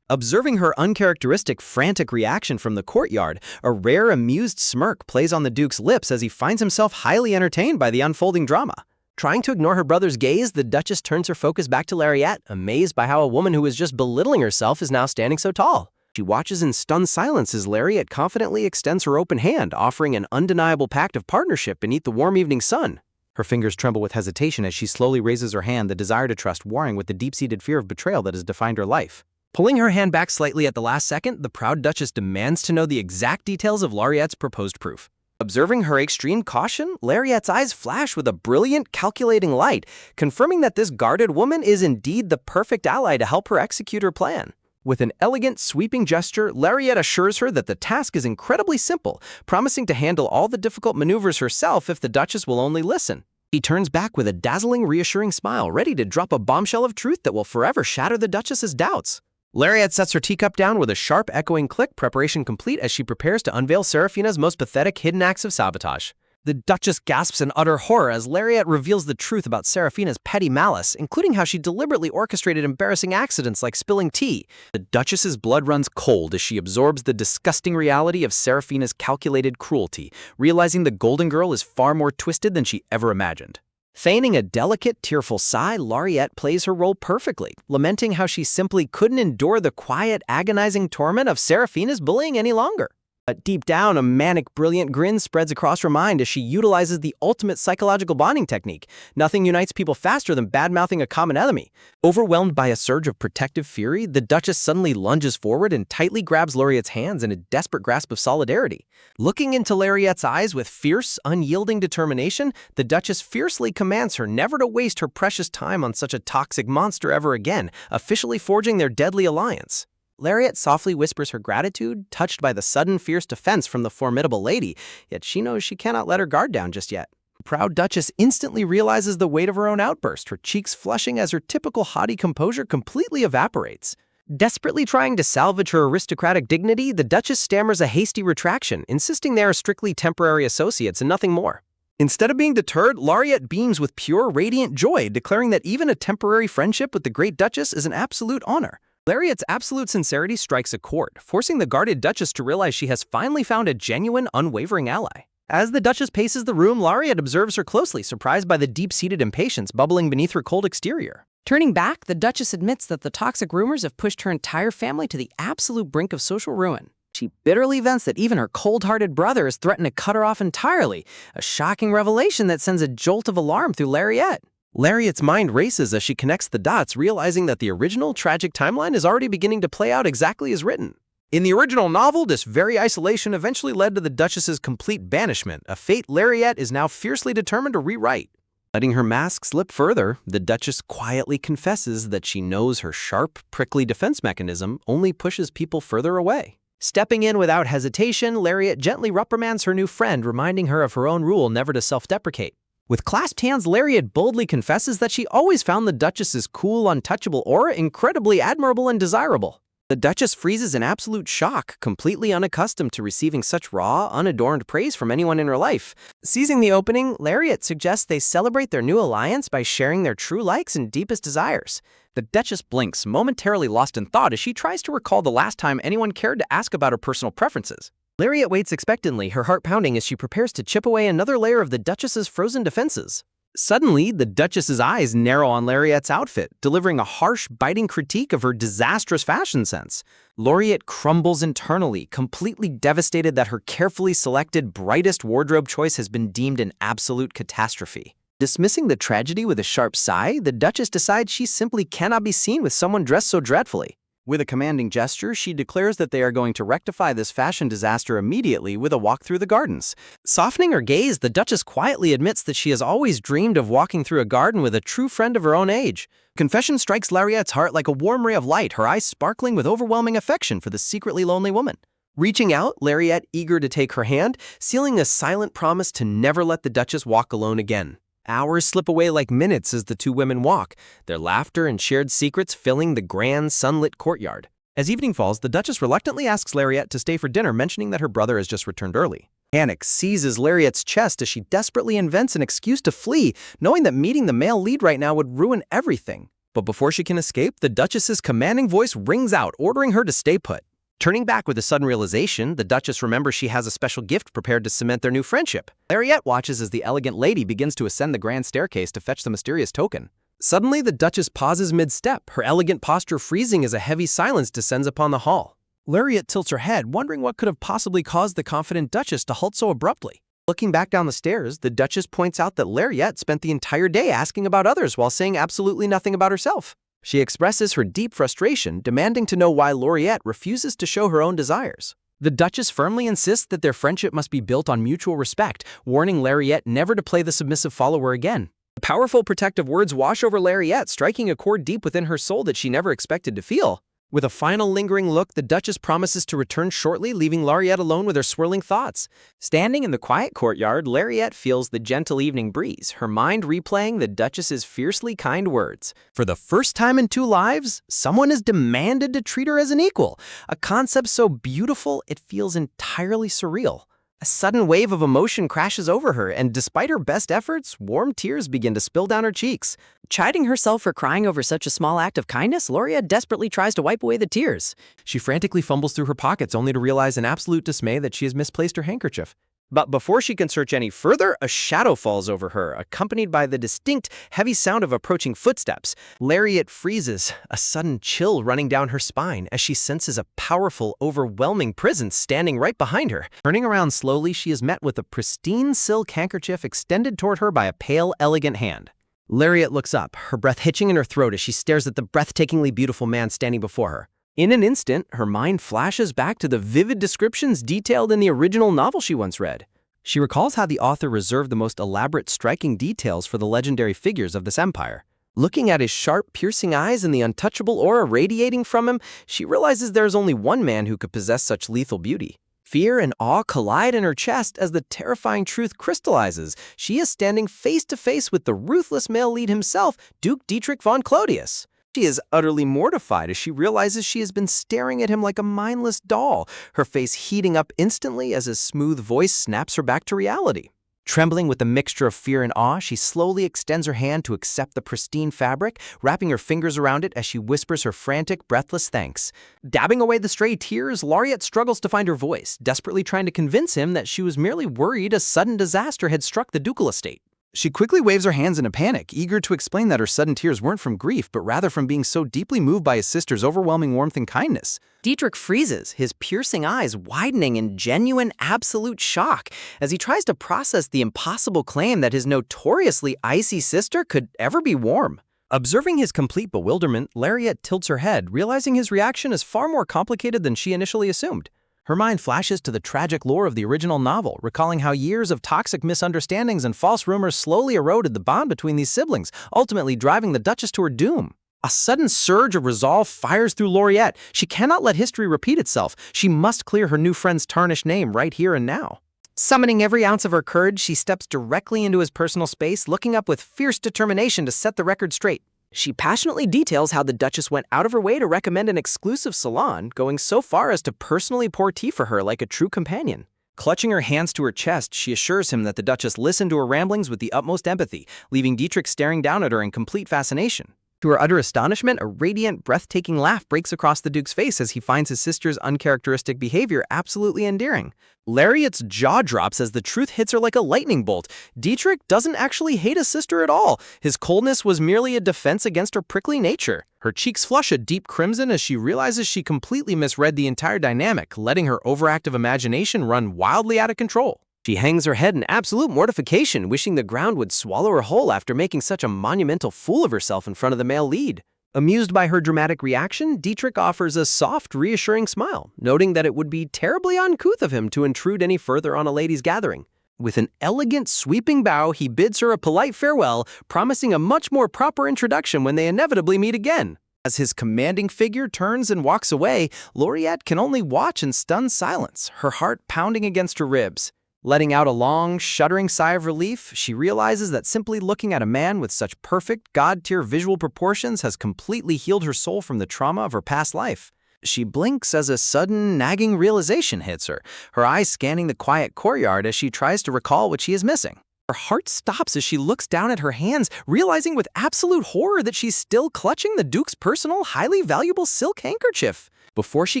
Observing her uncharacteristic, frantic reaction from the courtyard, a rare, amused smirk plays on the Duke's lips as he finds himself highly entertained by the unfolding drama. Trying to ignore her brother's gaze, the Duchess turns her focus back to Lariat, amazed by how a woman who was just belittling herself is now standing so tall. She watches in stunned silence as Lariat confidently extends her open hand, offering an undeniable pact of partnership beneath the warm evening sun. Her fingers tremble with hesitation as she slowly raises her hand, the desire to trust warring with the deep-seated fear of betrayal that has defined her life. Pulling her hand back slightly at the last second, the proud Duchess demands to know the exact details of Lariat's proposed proof. Observing her extreme caution, Lariat's eyes flash with a brilliant, calculating light, confirming that this guarded woman is indeed the perfect ally to help her execute her plan. With an elegant, sweeping gesture, Lariat assures her that the task is incredibly simple, promising to handle all the difficult maneuvers herself if the Duchess will only listen. He turns back with a dazzling, reassuring smile, ready to drop a bombshell of truth that will forever shatter the Duchess's doubts. Lariat sets her teacup down with a sharp, echoing click, preparation complete as she prepares to unveil Seraphina's most pathetic hidden acts of sabotage. The Duchess gasps in utter horror as Lariat reveals the truth about Seraphina's petty malice, including how she deliberately orchestrated embarrassing accidents like spilling tea. The Duchess's blood runs cold as she absorbs the disgusting reality of Seraphina's calculated cruelty, realizing the Golden Girl is far more twisted than she ever imagined. Feigning a delicate, tearful sigh, Lariat plays her role perfectly, lamenting how she simply couldn't endure the quiet, agonizing torment of Seraphina's bullying any longer. But deep down, a manic, brilliant grin spreads across her mind as she utilizes the ultimate psychological bonding technique. Nothing unites people faster than bad-mouthing a common enemy. Overwhelmed by a surge of protective fury, the Duchess suddenly lunges forward and tightly grabs Lariat's hands in a desperate grasp of solidarity. Looking into Lariat's eyes with fierce, unyielding determination, the Duchess fiercely commands her never to waste her precious time on such a toxic monster ever again, officially forging their deadly alliance. Lariat softly whispers her gratitude, touched by the sudden fierce defense from the formidable lady, yet she knows she cannot let her guard down just yet. The proud Duchess instantly realizes the weight of her own outburst, her cheeks flushing as her typical haughty composure completely evaporates. Desperately trying to salvage her aristocratic dignity, the Duchess stammers a hasty retraction, insisting they are strictly temporary associates and nothing more. Instead of being deterred, Lariat beams with pure, radiant joy, declaring that even a temporary friendship with the great Duchess is an absolute honor. Lariat's absolute sincerity strikes a chord, forcing the guarded Duchess to realize she has finally found a genuine, unwavering ally. As the Duchess paces the room, Lariat observes her closely, surprised by the deep-seated impatience bubbling beneath her cold exterior. Turning back, the Duchess admits that the toxic rumors have pushed her entire family to the absolute brink of social ruin. She bitterly vents that even her cold-hearted brother has threatened to cut her off entirely, a shocking revelation that sends a jolt of alarm through Lariat. Lariat's mind races as she connects the dots, realizing that the original tragic timeline is already beginning to play out exactly as written. In the original novel, this very isolation eventually led to the Duchess's complete banishment, a fate Lariat is now fiercely determined to rewrite. Letting her mask slip further, the Duchess quietly confesses that she knows her sharp, prickly defense mechanism only pushes people further away. Stepping in without hesitation, Lariat gently reprimands her new friend, reminding her of her own rule never to self-deprecate. With clasped hands, Lariat boldly confesses that she always found the Duchess's cool, untouchable aura incredibly admirable and desirable. The Duchess freezes in absolute shock, completely unaccustomed to receiving such raw, unadorned praise from anyone in her life. Seizing the opening, Lariat suggests they celebrate their new alliance by sharing their true likes and deepest desires. The Duchess blinks, momentarily lost in thought as she tries to recall the last time anyone cared to ask about her personal preferences. Lariat waits expectantly, her heart pounding as she prepares to chip away another layer of the Duchess's frozen defenses. Suddenly, the Duchess's eyes narrow on Lariat's outfit, delivering a harsh, biting critique of her disastrous fashion sense. Lariat crumbles internally, completely devastated that her carefully selected, brightest wardrobe choice has been deemed an absolute catastrophe. Dismissing the tragedy with a sharp sigh, the Duchess decides she simply cannot be seen with someone dressed so dreadfully. With a commanding gesture, she declares that they are going to rectify this fashion disaster immediately with a walk through the gardens. Softening her gaze, the Duchess quietly admits that she has always dreamed of walking through a garden with a true friend of her own age. Confession strikes Lariat's heart like a warm ray of light, her eyes sparkling with overwhelming affection for the secretly lonely woman. Reaching out, Lariat eager to take her hand, sealing a silent promise to never let the Duchess walk alone again. Hours slip away like minutes as the two women walk, their laughter and shared secrets filling the grand, sunlit courtyard. As evening falls, the Duchess reluctantly asks Lariat to stay for dinner, mentioning that her brother has just returned early. Panic seizes Lariat's chest as she desperately invents an excuse to flee, knowing that meeting the male lead right now would ruin everything. But before she can escape, the Duchess's commanding voice rings out, ordering her to stay put. Turning back with a sudden realization, the Duchess remembers she has a special gift prepared to cement their new friendship. Lariat watches as the elegant lady begins to ascend the grand staircase to fetch the mysterious token. Suddenly, the Duchess pauses mid-step, her elegant posture freezing as a heavy silence descends upon the hall. Lariat tilts her head, wondering what could have possibly caused the confident Duchess to halt so abruptly. Looking back down the stairs, the Duchess points out that Lariat spent the entire day asking about others while saying absolutely nothing about herself. She expresses her deep frustration, demanding to know why Lariat refuses to show her own desires. The Duchess firmly insists that their friendship must be built on mutual respect, warning Lariat never to play the submissive follower again. The powerful protective words wash over Lariat, striking a chord deep within her soul that she never expected to feel. With a final lingering look, the Duchess promises to return shortly, leaving Lariat alone with her swirling thoughts. Standing in the quiet courtyard, Lariat feels the gentle evening breeze, her mind replaying the Duchess's fiercely kind words. For the first time in two lives, someone is demanded to treat her as an equal, a concept so beautiful it feels entirely surreal. A sudden wave of emotion crashes over her, and despite her best efforts, warm tears begin to spill down her cheeks. Chiding herself for crying over such a small act of kindness, Lariat desperately tries to wipe away the tears. She frantically fumbles through her pockets, only to realize in absolute dismay that she has misplaced her handkerchief. But before she can search any further, a shadow falls over her, accompanied by the distinct, heavy sound of approaching footsteps. Lariat freezes, a sudden chill running down her spine as she senses a powerful, overwhelming presence standing right behind her. Turning around slowly, she is met with a pristine silk handkerchief extended toward her by a pale, elegant hand. Lariat looks up, her breath hitching in her throat as she stares at the breathtakingly beautiful man standing before her. In an instant, her mind flashes back to the vivid descriptions detailed in the original novel she once read. She recalls how the author reserved the most elaborate, striking details for the legendary figures of this empire. Looking at his sharp, piercing eyes and the untouchable aura radiating from him, she realizes there is only one man who could possess such lethal beauty. Fear and awe collide in her chest as the terrifying truth crystallizes. She is standing face to face with the ruthless male lead himself, Duke Dietrich von Clodius. She is utterly mortified as she realizes she has been staring at him like a mindless doll, her face heating up instantly as his smooth voice snaps her back to reality. Trembling with a mixture of fear and awe, she slowly extends her hand to accept the pristine fabric, wrapping her fingers around it as she whispers her frantic, breathless thanks. Dabbing away the stray tears, Lariat struggles to find her voice, desperately trying to convince him that she was merely worried a sudden disaster had struck the ducal estate. She quickly waves her hands in a panic, eager to explain that her sudden tears weren't from grief, but rather from being so deeply moved by his sister's overwhelming warmth and kindness. Dietrich freezes, his piercing eyes widening in genuine, absolute shock as he tries to process the impossible claim that his notoriously icy sister could ever be warm. Observing his complete bewilderment, Lariat tilts her head, realizing his reaction is far more complicated than she initially assumed. Her mind flashes to the tragic lore of the original novel, recalling how years of toxic misunderstandings and false rumors slowly eroded the bond between these siblings, ultimately driving the Duchess to her doom. A sudden surge of resolve fires through Lariat. She cannot let history repeat itself. She must clear her new friend's tarnished name right here and now. Summoning every ounce of her courage, she steps directly into his personal space, looking up with fierce determination to set the record straight. She passionately details how the Duchess went out of her way to recommend an exclusive salon, going so far as to personally pour tea for her like a true companion. Clutching her hands to her chest, she assures him that the Duchess listened to her ramblings with the utmost empathy, leaving Dietrich staring down at her in complete fascination. To her utter astonishment, a radiant, breathtaking laugh breaks across the Duke's face as he finds his sister's uncharacteristic behavior absolutely endearing. Lariat's jaw drops as the truth hits her like a lightning bolt. Dietrich doesn't actually hate his sister at all. His coldness was merely a defense against her prickly nature. Her cheeks flush a deep crimson as she realizes she completely misread the entire dynamic, letting her overactive imagination run wildly out of control. She hangs her head in absolute mortification, wishing the ground would swallow her whole after making such a monumental fool of herself in front of the male lead. Amused by her dramatic reaction, Dietrich offers a soft, reassuring smile, noting that it would be terribly uncouth of him to intrude any further on a ladies' gathering. With an elegant, sweeping bow, he bids her a polite farewell, promising a much more proper introduction when they inevitably meet again. As his commanding figure turns and walks away, Lauriette can only watch in stunned silence, her heart pounding against her ribs. Letting out a long, shuddering sigh of relief, she realizes that simply looking at a man with such perfect, God-tier visual proportions has completely healed her soul from the trauma of her past life. She blinks as a sudden, nagging realization hits her, her eyes scanning the quiet courtyard as she tries to recall what she is missing. Her heart stops as she looks down at her hands, realizing with absolute horror that she's still clutching the Duke's personal, highly valuable silk handkerchief. Before she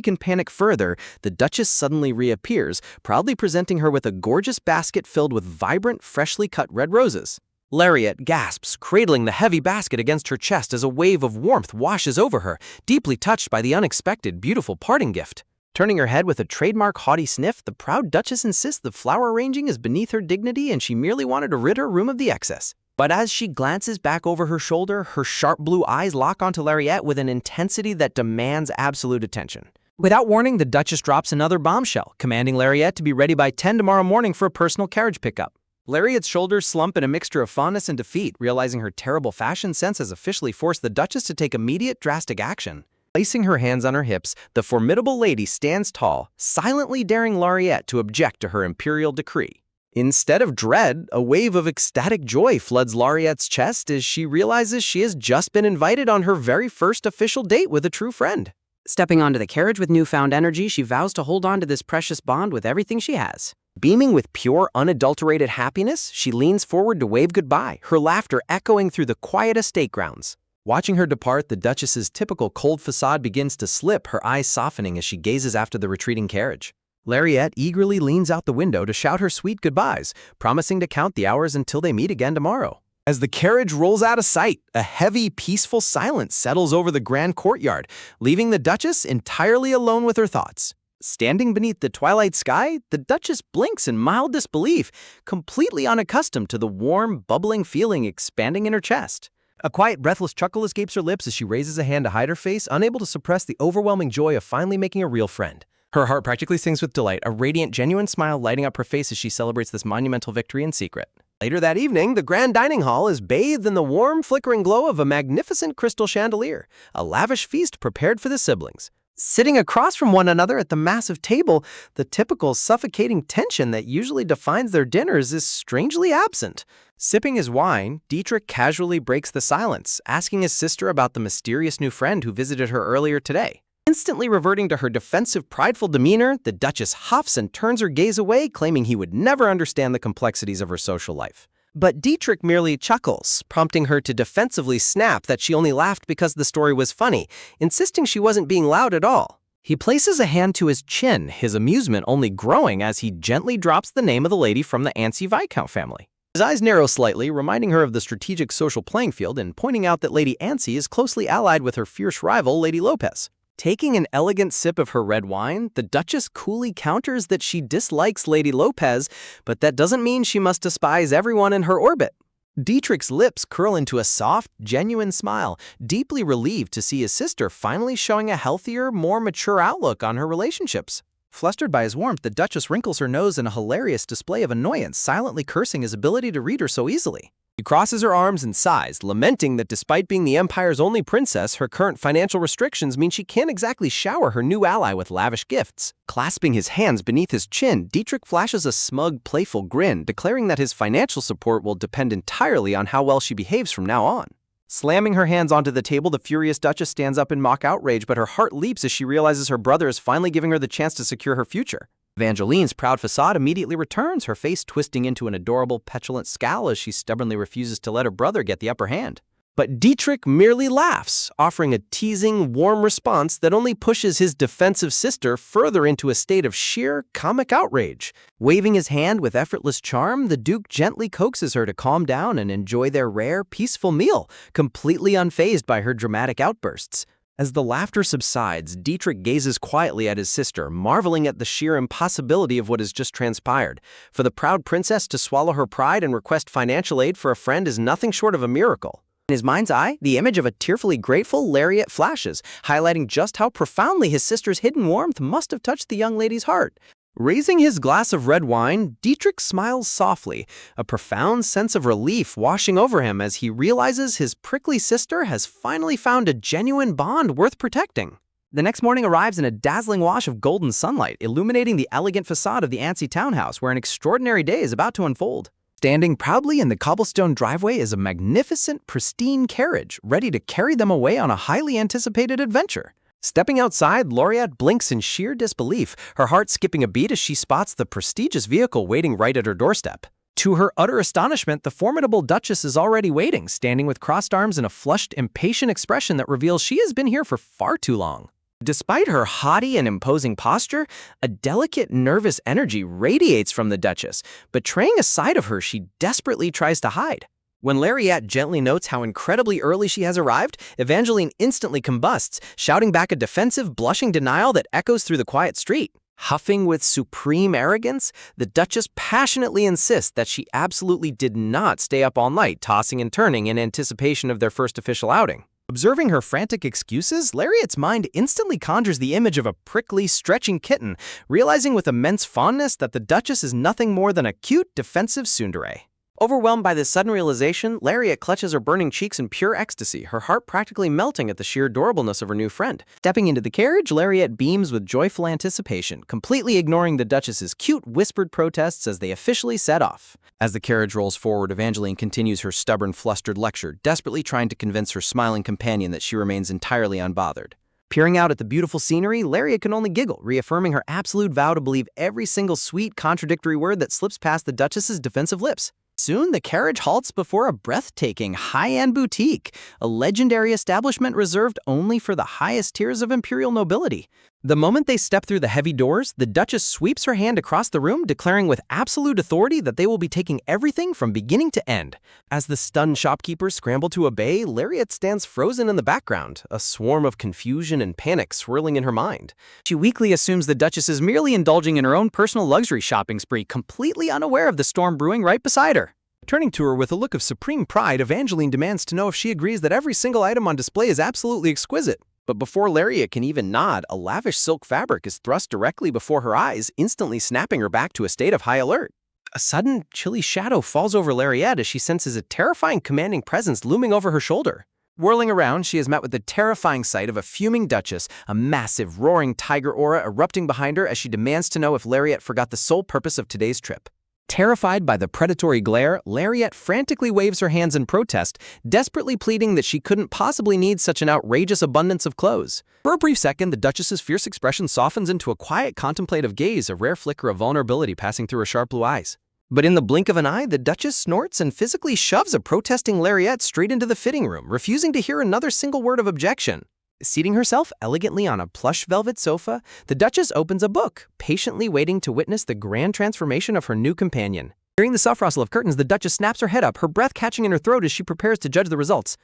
can panic further, the Duchess suddenly reappears, proudly presenting her with a gorgeous basket filled with vibrant, freshly cut red roses. Lariat gasps, cradling the heavy basket against her chest as a wave of warmth washes over her, deeply touched by the unexpected, beautiful parting gift. Turning her head with a trademark haughty sniff, the proud Duchess insists the flower arranging is beneath her dignity and she merely wanted to rid her room of the excess. But as she glances back over her shoulder, her sharp blue eyes lock onto Lariat with an intensity that demands absolute attention. Without warning, the Duchess drops another bombshell, commanding Lariat to be ready by 10 tomorrow morning for a personal carriage pickup. Lariat's shoulders slump in a mixture of fondness and defeat, realizing her terrible fashion sense has officially forced the Duchess to take immediate, drastic action. Placing her hands on her hips, the formidable lady stands tall, silently daring Lariat to object to her imperial decree. Instead of dread, a wave of ecstatic joy floods Lariat's chest as she realizes she has just been invited on her very first official date with a true friend. Stepping onto the carriage with newfound energy, she vows to hold on to this precious bond with everything she has. Beaming with pure, unadulterated happiness, she leans forward to wave goodbye, her laughter echoing through the quiet estate grounds. Watching her depart, the Duchess's typical cold facade begins to slip, her eyes softening as she gazes after the retreating carriage. Lariat eagerly leans out the window to shout her sweet goodbyes, promising to count the hours until they meet again tomorrow. As the carriage rolls out of sight, a heavy, peaceful silence settles over the grand courtyard, leaving the Duchess entirely alone with her thoughts. Standing beneath the twilight sky, the Duchess blinks in mild disbelief, completely unaccustomed to the warm, bubbling feeling expanding in her chest. A quiet, breathless chuckle escapes her lips as she raises a hand to hide her face, unable to suppress the overwhelming joy of finally making a real friend. Her heart practically sings with delight, a radiant, genuine smile lighting up her face as she celebrates this monumental victory in secret. Later that evening, the grand dining hall is bathed in the warm, flickering glow of a magnificent crystal chandelier, a lavish feast prepared for the siblings. Sitting across from one another at the massive table, the typical suffocating tension that usually defines their dinners is strangely absent. Sipping his wine, Dietrich casually breaks the silence, asking his sister about the mysterious new friend who visited her earlier today. Instantly reverting to her defensive, prideful demeanor, the Duchess huffs and turns her gaze away, claiming he would never understand the complexities of her social life. But Dietrich merely chuckles, prompting her to defensively snap that she only laughed because the story was funny, insisting she wasn't being loud at all. He places a hand to his chin, his amusement only growing as he gently drops the name of the lady from the Ancy Viscount family. His eyes narrow slightly, reminding her of the strategic social playing field and pointing out that Lady Ancy is closely allied with her fierce rival, Lady Lopez. Taking an elegant sip of her red wine, the Duchess coolly counters that she dislikes Lady Lopez, but that doesn't mean she must despise everyone in her orbit. Dietrich's lips curl into a soft, genuine smile, deeply relieved to see his sister finally showing a healthier, more mature outlook on her relationships. Flustered by his warmth, the Duchess wrinkles her nose in a hilarious display of annoyance, silently cursing his ability to read her so easily. She crosses her arms and sighs, lamenting that despite being the Empire's only princess, her current financial restrictions mean she can't exactly shower her new ally with lavish gifts. Clasping his hands beneath his chin, Dietrich flashes a smug, playful grin, declaring that his financial support will depend entirely on how well she behaves from now on. Slamming her hands onto the table, the furious Duchess stands up in mock outrage, but her heart leaps as she realizes her brother is finally giving her the chance to secure her future. Evangeline's proud facade immediately returns, her face twisting into an adorable, petulant scowl as she stubbornly refuses to let her brother get the upper hand. But Dietrich merely laughs, offering a teasing, warm response that only pushes his defensive sister further into a state of sheer comic outrage. Waving his hand with effortless charm, the Duke gently coaxes her to calm down and enjoy their rare, peaceful meal, completely unfazed by her dramatic outbursts. As the laughter subsides, Dietrich gazes quietly at his sister, marveling at the sheer impossibility of what has just transpired. For the proud princess to swallow her pride and request financial aid for a friend is nothing short of a miracle. In his mind's eye, the image of a tearfully grateful Lariat flashes, highlighting just how profoundly his sister's hidden warmth must have touched the young lady's heart. Raising his glass of red wine, Dietrich smiles softly, a profound sense of relief washing over him as he realizes his prickly sister has finally found a genuine bond worth protecting. The next morning arrives in a dazzling wash of golden sunlight, illuminating the elegant facade of the antsy townhouse where an extraordinary day is about to unfold. Standing proudly in the cobblestone driveway is a magnificent, pristine carriage, ready to carry them away on a highly anticipated adventure. Stepping outside, Laureate blinks in sheer disbelief, her heart skipping a beat as she spots the prestigious vehicle waiting right at her doorstep. To her utter astonishment, the formidable Duchess is already waiting, standing with crossed arms and a flushed, impatient expression that reveals she has been here for far too long. Despite her haughty and imposing posture, a delicate, nervous energy radiates from the Duchess, betraying a side of her she desperately tries to hide. When Lariat gently notes how incredibly early she has arrived, Evangeline instantly combusts, shouting back a defensive, blushing denial that echoes through the quiet street. Huffing with supreme arrogance, the Duchess passionately insists that she absolutely did not stay up all night, tossing and turning in anticipation of their first official outing. Observing her frantic excuses, Lariat's mind instantly conjures the image of a prickly, stretching kitten, realizing with immense fondness that the Duchess is nothing more than a cute, defensive tsundere. Overwhelmed by this sudden realization, Lariat clutches her burning cheeks in pure ecstasy, her heart practically melting at the sheer adorableness of her new friend. Stepping into the carriage, Lariat beams with joyful anticipation, completely ignoring the Duchess's cute, whispered protests as they officially set off. As the carriage rolls forward, Evangeline continues her stubborn, flustered lecture, desperately trying to convince her smiling companion that she remains entirely unbothered. Peering out at the beautiful scenery, Lariat can only giggle, reaffirming her absolute vow to believe every single sweet, contradictory word that slips past the Duchess's defensive lips. Soon, the carriage halts before a breathtaking, high-end boutique, a legendary establishment reserved only for the highest tiers of imperial nobility. The moment they step through the heavy doors, the Duchess sweeps her hand across the room, declaring with absolute authority that they will be taking everything from beginning to end. As the stunned shopkeepers scramble to obey, Lariat stands frozen in the background, a swarm of confusion and panic swirling in her mind. She weakly assumes the Duchess is merely indulging in her own personal luxury shopping spree, completely unaware of the storm brewing right beside her. Turning to her with a look of supreme pride, Evangeline demands to know if she agrees that every single item on display is absolutely exquisite. But before Lariat can even nod, a lavish silk fabric is thrust directly before her eyes, instantly snapping her back to a state of high alert. A sudden, chilly shadow falls over Lariat as she senses a terrifying, commanding presence looming over her shoulder. Whirling around, she is met with the terrifying sight of a fuming Duchess, a massive, roaring tiger aura erupting behind her as she demands to know if Lariat forgot the sole purpose of today's trip. Terrified by the predatory glare, Lariat frantically waves her hands in protest, desperately pleading that she couldn't possibly need such an outrageous abundance of clothes. For a brief second, the Duchess's fierce expression softens into a quiet, contemplative gaze, a rare flicker of vulnerability passing through her sharp blue eyes. But in the blink of an eye, the Duchess snorts and physically shoves a protesting Lariat straight into the fitting room, refusing to hear another single word of objection. Seating herself elegantly on a plush velvet sofa, the Duchess opens a book, patiently waiting to witness the grand transformation of her new companion. Hearing the soft rustle of curtains, the Duchess snaps her head up, her breath catching in her throat as she prepares to judge the results.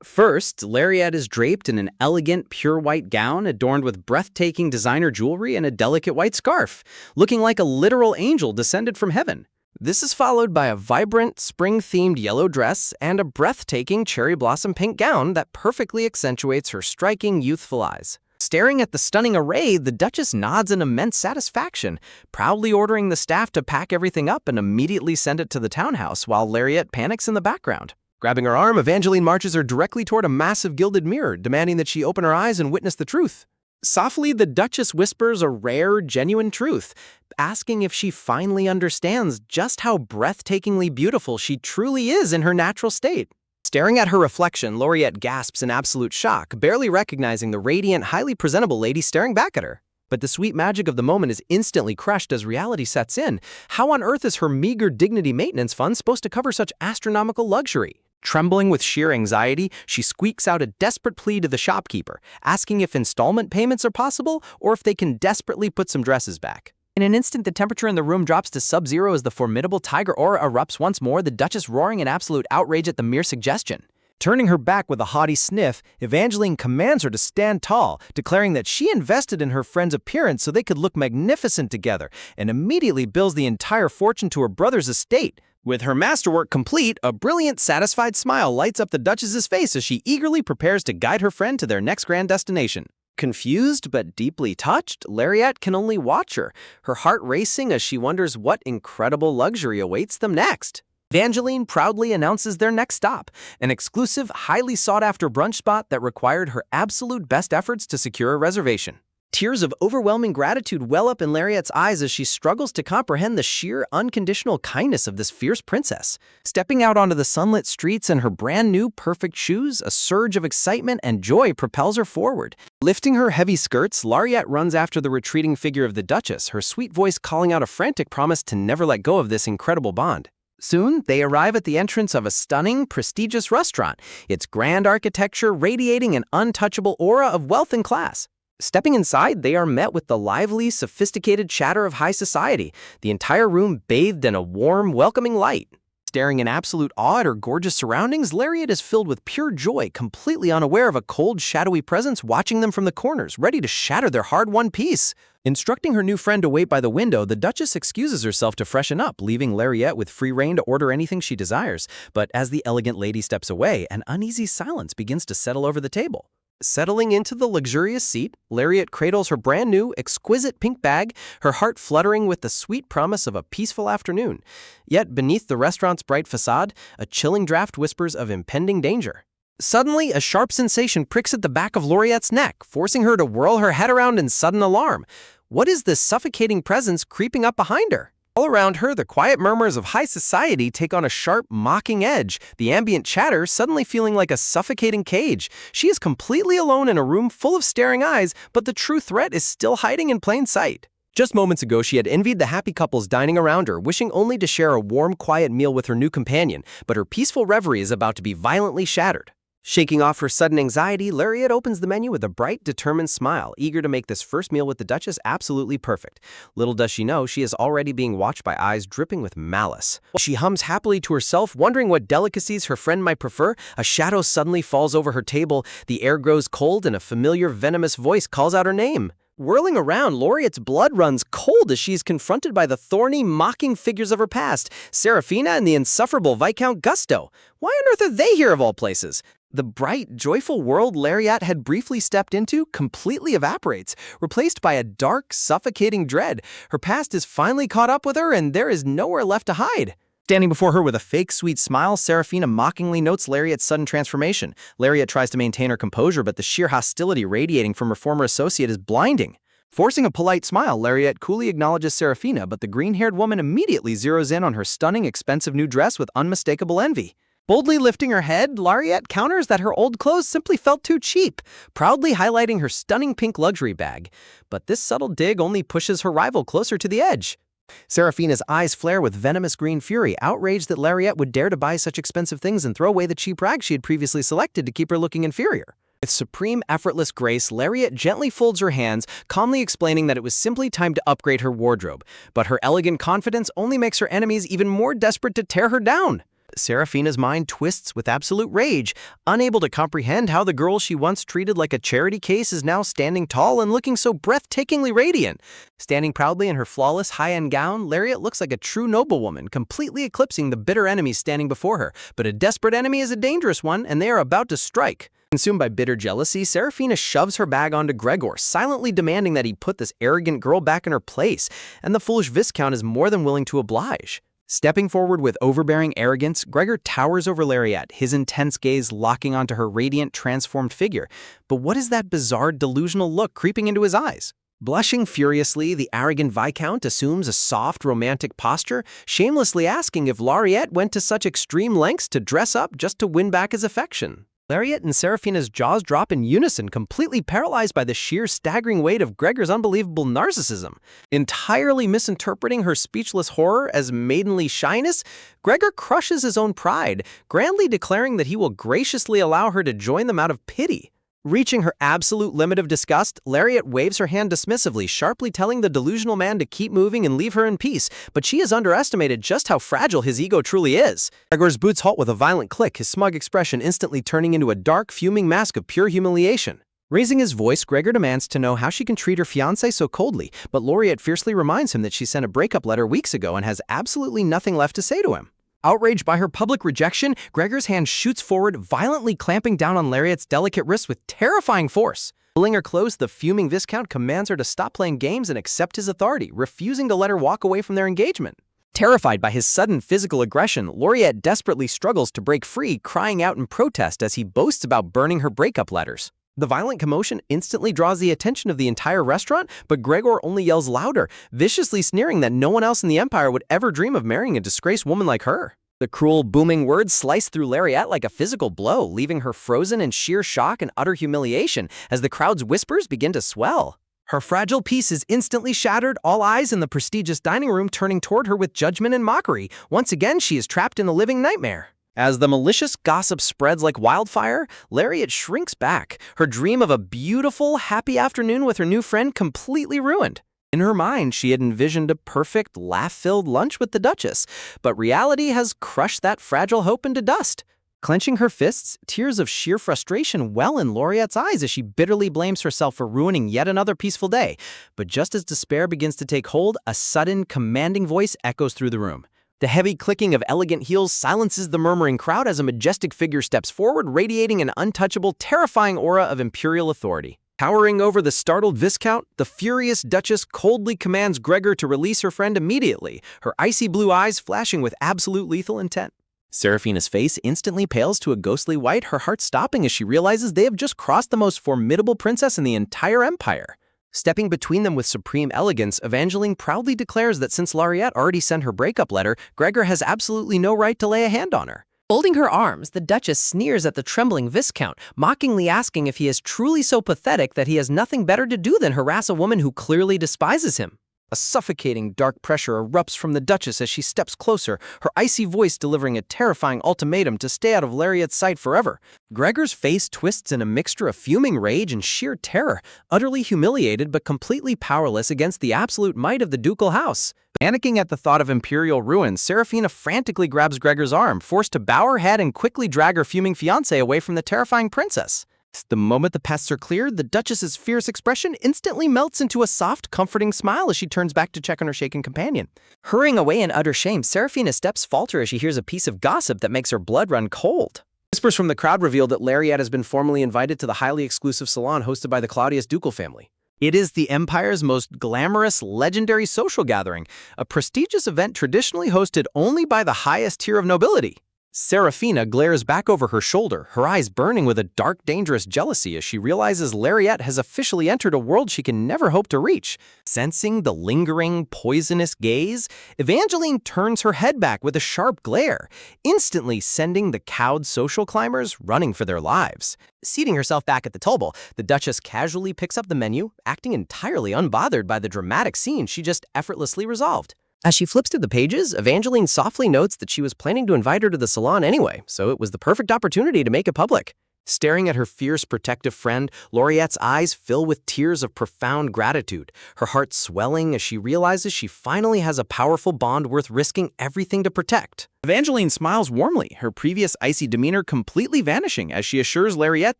First, Lariat is draped in an elegant, pure white gown adorned with breathtaking designer jewelry and a delicate white scarf, looking like a literal angel descended from heaven. This is followed by a vibrant, spring-themed yellow dress and a breathtaking cherry blossom pink gown that perfectly accentuates her striking, youthful eyes. Staring at the stunning array, the Duchess nods in immense satisfaction, proudly ordering the staff to pack everything up and immediately send it to the townhouse while Lariat panics in the background. Grabbing her arm, Evangeline marches her directly toward a massive gilded mirror, demanding that she open her eyes and witness the truth. Softly, the Duchess whispers a rare, genuine truth, asking if she finally understands just how breathtakingly beautiful she truly is in her natural state. Staring at her reflection, Lariat gasps in absolute shock, barely recognizing the radiant, highly presentable lady staring back at her. But the sweet magic of the moment is instantly crushed as reality sets in. How on earth is her meager dignity maintenance fund supposed to cover such astronomical luxury? Trembling with sheer anxiety, she squeaks out a desperate plea to the shopkeeper, asking if installment payments are possible or if they can desperately put some dresses back. In an instant, the temperature in the room drops to sub-zero as the formidable tiger aura erupts once more, the Duchess roaring in absolute outrage at the mere suggestion. Turning her back with a haughty sniff, Evangeline commands her to stand tall, declaring that she invested in her friend's appearance so they could look magnificent together, and immediately bills the entire fortune to her brother's estate. With her masterwork complete, a brilliant, satisfied smile lights up the Duchess's face as she eagerly prepares to guide her friend to their next grand destination. Confused but deeply touched, Lariat can only watch her, her heart racing as she wonders what incredible luxury awaits them next. Evangeline proudly announces their next stop, an exclusive, highly sought-after brunch spot that required her absolute best efforts to secure a reservation. Tears of overwhelming gratitude well up in Lariat's eyes as she struggles to comprehend the sheer, unconditional kindness of this fierce princess. Stepping out onto the sunlit streets in her brand-new, perfect shoes, a surge of excitement and joy propels her forward. Lifting her heavy skirts, Lariat runs after the retreating figure of the Duchess, her sweet voice calling out a frantic promise to never let go of this incredible bond. Soon, they arrive at the entrance of a stunning, prestigious restaurant, its grand architecture radiating an untouchable aura of wealth and class. Stepping inside, they are met with the lively, sophisticated chatter of high society, the entire room bathed in a warm, welcoming light. Staring in absolute awe at her gorgeous surroundings, Lariat is filled with pure joy, completely unaware of a cold, shadowy presence watching them from the corners, ready to shatter their hard-won peace. Instructing her new friend to wait by the window, the Duchess excuses herself to freshen up, leaving Lariat with free rein to order anything she desires. But as the elegant lady steps away, an uneasy silence begins to settle over the table. Settling into the luxurious seat, Lariat cradles her brand-new, exquisite pink bag, her heart fluttering with the sweet promise of a peaceful afternoon. Yet beneath the restaurant's bright facade, a chilling draft whispers of impending danger. Suddenly, a sharp sensation pricks at the back of Lariat's neck, forcing her to whirl her head around in sudden alarm. What is this suffocating presence creeping up behind her? All around her, the quiet murmurs of high society take on a sharp, mocking edge, the ambient chatter suddenly feeling like a suffocating cage. She is completely alone in a room full of staring eyes, but the true threat is still hiding in plain sight. Just moments ago, she had envied the happy couples dining around her, wishing only to share a warm, quiet meal with her new companion, but her peaceful reverie is about to be violently shattered. Shaking off her sudden anxiety, Lariat opens the menu with a bright, determined smile, eager to make this first meal with the Duchess absolutely perfect. Little does she know, she is already being watched by eyes dripping with malice. She hums happily to herself, wondering what delicacies her friend might prefer. A shadow suddenly falls over her table, the air grows cold, and a familiar, venomous voice calls out her name. Whirling around, Lariat's blood runs cold as she is confronted by the thorny, mocking figures of her past, Seraphina and the insufferable Viscount Gusto. Why on earth are they here of all places? The bright, joyful world Lariat had briefly stepped into completely evaporates, replaced by a dark, suffocating dread. Her past is finally caught up with her, and there is nowhere left to hide. Standing before her with a fake sweet smile, Seraphina mockingly notes Lariat's sudden transformation. Lariat tries to maintain her composure, but the sheer hostility radiating from her former associate is blinding. Forcing a polite smile, Lariat coolly acknowledges Seraphina, but the green-haired woman immediately zeroes in on her stunning, expensive new dress with unmistakable envy. Boldly lifting her head, Lariat counters that her old clothes simply felt too cheap, proudly highlighting her stunning pink luxury bag. But this subtle dig only pushes her rival closer to the edge. Seraphina's eyes flare with venomous green fury, outraged that Lariat would dare to buy such expensive things and throw away the cheap rags she had previously selected to keep her looking inferior. With supreme, effortless grace, Lariat gently folds her hands, calmly explaining that it was simply time to upgrade her wardrobe. But her elegant confidence only makes her enemies even more desperate to tear her down. Seraphina's mind twists with absolute rage, unable to comprehend how the girl she once treated like a charity case is now standing tall and looking so breathtakingly radiant. Standing proudly in her flawless high-end gown, Lariat looks like a true noblewoman, completely eclipsing the bitter enemies standing before her. But a desperate enemy is a dangerous one, and they are about to strike. Consumed by bitter jealousy, Seraphina shoves her bag onto Gregor, silently demanding that he put this arrogant girl back in her place, and the foolish Viscount is more than willing to oblige. Stepping forward with overbearing arrogance, Gregor towers over Lariat, his intense gaze locking onto her radiant, transformed figure. But what is that bizarre, delusional look creeping into his eyes? Blushing furiously, the arrogant Viscount assumes a soft, romantic posture, shamelessly asking if Lariat went to such extreme lengths to dress up just to win back his affection. Lariat and Seraphina's jaws drop in unison, completely paralyzed by the sheer staggering weight of Gregor's unbelievable narcissism. Entirely misinterpreting her speechless horror as maidenly shyness, Gregor crushes his own pride, grandly declaring that he will graciously allow her to join them out of pity. Reaching her absolute limit of disgust, Lariat waves her hand dismissively, sharply telling the delusional man to keep moving and leave her in peace, but she has underestimated just how fragile his ego truly is. Gregor's boots halt with a violent click, his smug expression instantly turning into a dark, fuming mask of pure humiliation. Raising his voice, Gregor demands to know how she can treat her fiancé so coldly, but Lariat fiercely reminds him that she sent a breakup letter weeks ago and has absolutely nothing left to say to him. Outraged by her public rejection, Gregor's hand shoots forward, violently clamping down on Lariat's delicate wrist with terrifying force. Pulling her close, the fuming Viscount commands her to stop playing games and accept his authority, refusing to let her walk away from their engagement. Terrified by his sudden physical aggression, Lariat desperately struggles to break free, crying out in protest as he boasts about burning her breakup letters. The violent commotion instantly draws the attention of the entire restaurant, but Gregor only yells louder, viciously sneering that no one else in the Empire would ever dream of marrying a disgraced woman like her. The cruel, booming words slice through Lariat like a physical blow, leaving her frozen in sheer shock and utter humiliation as the crowd's whispers begin to swell. Her fragile peace is instantly shattered, all eyes in the prestigious dining room turning toward her with judgment and mockery. Once again, she is trapped in a living nightmare. As the malicious gossip spreads like wildfire, Lariat shrinks back, her dream of a beautiful, happy afternoon with her new friend completely ruined. In her mind, she had envisioned a perfect, laugh-filled lunch with the Duchess, but reality has crushed that fragile hope into dust. Clenching her fists, tears of sheer frustration well in Lariat's eyes as she bitterly blames herself for ruining yet another peaceful day. But just as despair begins to take hold, a sudden, commanding voice echoes through the room. The heavy clicking of elegant heels silences the murmuring crowd as a majestic figure steps forward, radiating an untouchable, terrifying aura of imperial authority. Towering over the startled Viscount, the furious Duchess coldly commands Gregor to release her friend immediately, her icy blue eyes flashing with absolute lethal intent. Seraphina's face instantly pales to a ghostly white, her heart stopping as she realizes they have just crossed the most formidable princess in the entire empire. Stepping between them with supreme elegance, Evangeline proudly declares that since Lariat already sent her breakup letter, Gregor has absolutely no right to lay a hand on her. Folding her arms, the Duchess sneers at the trembling Viscount, mockingly asking if he is truly so pathetic that he has nothing better to do than harass a woman who clearly despises him. A suffocating dark pressure erupts from the Duchess as she steps closer, her icy voice delivering a terrifying ultimatum to stay out of Lariat's sight forever. Gregor's face twists in a mixture of fuming rage and sheer terror, utterly humiliated but completely powerless against the absolute might of the ducal house. Panicking at the thought of imperial ruin, Seraphina frantically grabs Gregor's arm, forced to bow her head and quickly drag her fuming fiancé away from the terrifying princess. The moment the pests are cleared, the Duchess's fierce expression instantly melts into a soft, comforting smile as she turns back to check on her shaken companion. Hurrying away in utter shame, Seraphina's steps falter as she hears a piece of gossip that makes her blood run cold. Whispers from the crowd reveal that Lariat has been formally invited to the highly exclusive salon hosted by the Claudius ducal family. It is the Empire's most glamorous, legendary social gathering, a prestigious event traditionally hosted only by the highest tier of nobility. Seraphina glares back over her shoulder, her eyes burning with a dark, dangerous jealousy as she realizes Lariat has officially entered a world she can never hope to reach. Sensing the lingering, poisonous gaze, Evangeline turns her head back with a sharp glare, instantly sending the cowed social climbers running for their lives. Seating herself back at the table, the Duchess casually picks up the menu, acting entirely unbothered by the dramatic scene she just effortlessly resolved. As she flips through the pages, Evangeline softly notes that she was planning to invite her to the salon anyway, so it was the perfect opportunity to make it public. Staring at her fierce, protective friend, Lariat's eyes fill with tears of profound gratitude, her heart swelling as she realizes she finally has a powerful bond worth risking everything to protect. Evangeline smiles warmly, her previous icy demeanor completely vanishing as she assures Lariat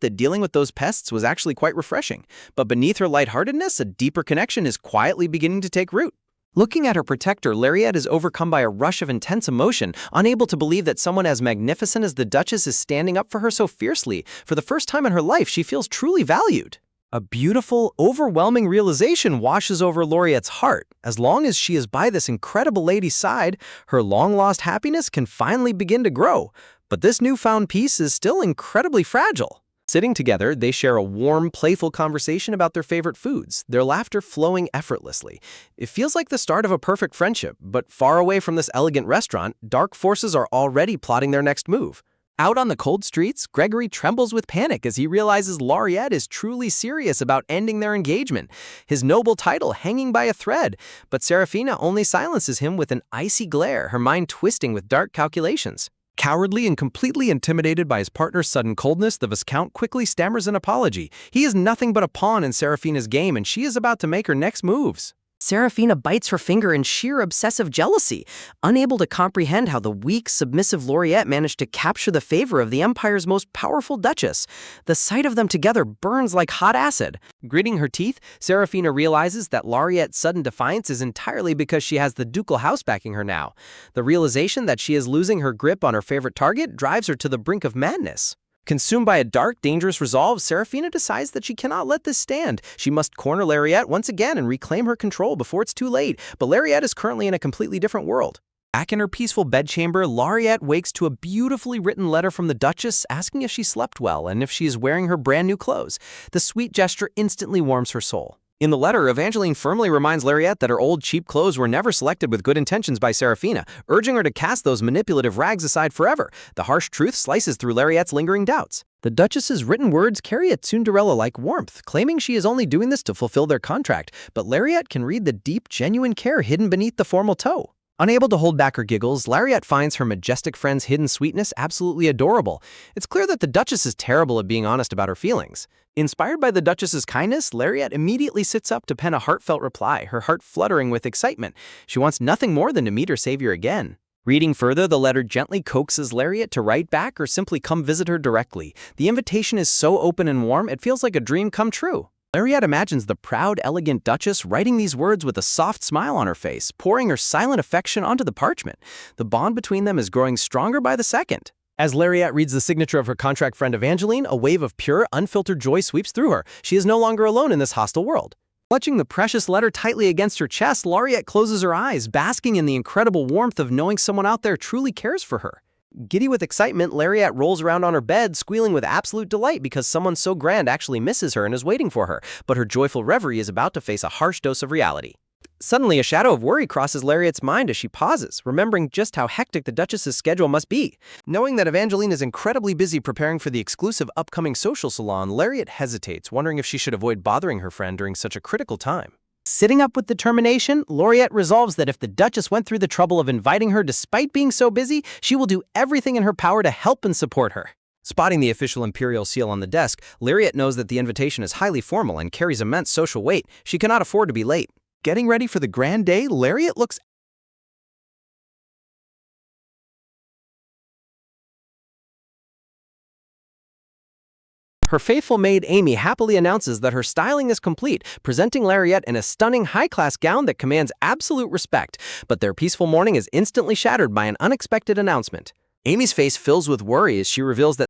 that dealing with those pests was actually quite refreshing. But beneath her lightheartedness, a deeper connection is quietly beginning to take root. Looking at her protector, Lariat is overcome by a rush of intense emotion, unable to believe that someone as magnificent as the Duchess is standing up for her so fiercely. For the first time in her life, she feels truly valued. A beautiful, overwhelming realization washes over Lariat's heart. As long as she is by this incredible lady's side, her long-lost happiness can finally begin to grow. But this newfound peace is still incredibly fragile. Sitting together, they share a warm, playful conversation about their favorite foods, their laughter flowing effortlessly. It feels like the start of a perfect friendship, but far away from this elegant restaurant, dark forces are already plotting their next move. Out on the cold streets, Gregory trembles with panic as he realizes Laureate is truly serious about ending their engagement, his noble title hanging by a thread. But Seraphina only silences him with an icy glare, her mind twisting with dark calculations. Cowardly and completely intimidated by his partner's sudden coldness, the Viscount quickly stammers an apology. He is nothing but a pawn in Seraphina's game, and she is about to make her next moves. Seraphina bites her finger in sheer obsessive jealousy, unable to comprehend how the weak, submissive Laureate managed to capture the favor of the Empire's most powerful duchess. The sight of them together burns like hot acid. Gritting her teeth, Seraphina realizes that Laureate's sudden defiance is entirely because she has the ducal house backing her now. The realization that she is losing her grip on her favorite target drives her to the brink of madness. Consumed by a dark, dangerous resolve, Seraphina decides that she cannot let this stand. She must corner Laureate once again and reclaim her control before it's too late. But Laureate is currently in a completely different world. Back in her peaceful bedchamber, Laureate wakes to a beautifully written letter from the Duchess asking if she slept well and if she is wearing her brand new clothes. The sweet gesture instantly warms her soul. In the letter, Evangeline firmly reminds Laureate that her old, cheap clothes were never selected with good intentions by Seraphina, urging her to cast those manipulative rags aside forever. The harsh truth slices through Laureate's lingering doubts. The Duchess's written words carry a Cinderella-like warmth, claiming she is only doing this to fulfill their contract, but Laureate can read the deep, genuine care hidden beneath the formal toe. Unable to hold back her giggles, Laureate finds her majestic friend's hidden sweetness absolutely adorable. It's clear that the Duchess is terrible at being honest about her feelings. Inspired by the Duchess's kindness, Laureate immediately sits up to pen a heartfelt reply, her heart fluttering with excitement. She wants nothing more than to meet her savior again. Reading further, the letter gently coaxes Laureate to write back or simply come visit her directly. The invitation is so open and warm, it feels like a dream come true. Laureate imagines the proud, elegant Duchess writing these words with a soft smile on her face, pouring her silent affection onto the parchment. The bond between them is growing stronger by the second. As Laureate reads the signature of her contract friend Evangeline, a wave of pure, unfiltered joy sweeps through her. She is no longer alone in this hostile world. Clutching the precious letter tightly against her chest, Laureate closes her eyes, basking in the incredible warmth of knowing someone out there truly cares for her. Giddy with excitement, Laureate rolls around on her bed, squealing with absolute delight because someone so grand actually misses her and is waiting for her. But her joyful reverie is about to face a harsh dose of reality. Suddenly, a shadow of worry crosses Laureate's mind as she pauses, remembering just how hectic the Duchess's schedule must be. Knowing that Evangeline is incredibly busy preparing for the exclusive upcoming social salon, Laureate hesitates, wondering if she should avoid bothering her friend during such a critical time. Sitting up with determination, Laureate resolves that if the Duchess went through the trouble of inviting her despite being so busy, she will do everything in her power to help and support her. Spotting the official imperial seal on the desk, Laureate knows that the invitation is highly formal and carries immense social weight. She cannot afford to be late. Getting ready for the grand day, Laureate looks Her faithful maid Amy happily announces that her styling is complete, presenting Laureate in a stunning high-class gown that commands absolute respect. But their peaceful morning is instantly shattered by an unexpected announcement. Amy's face fills with worry as she reveals that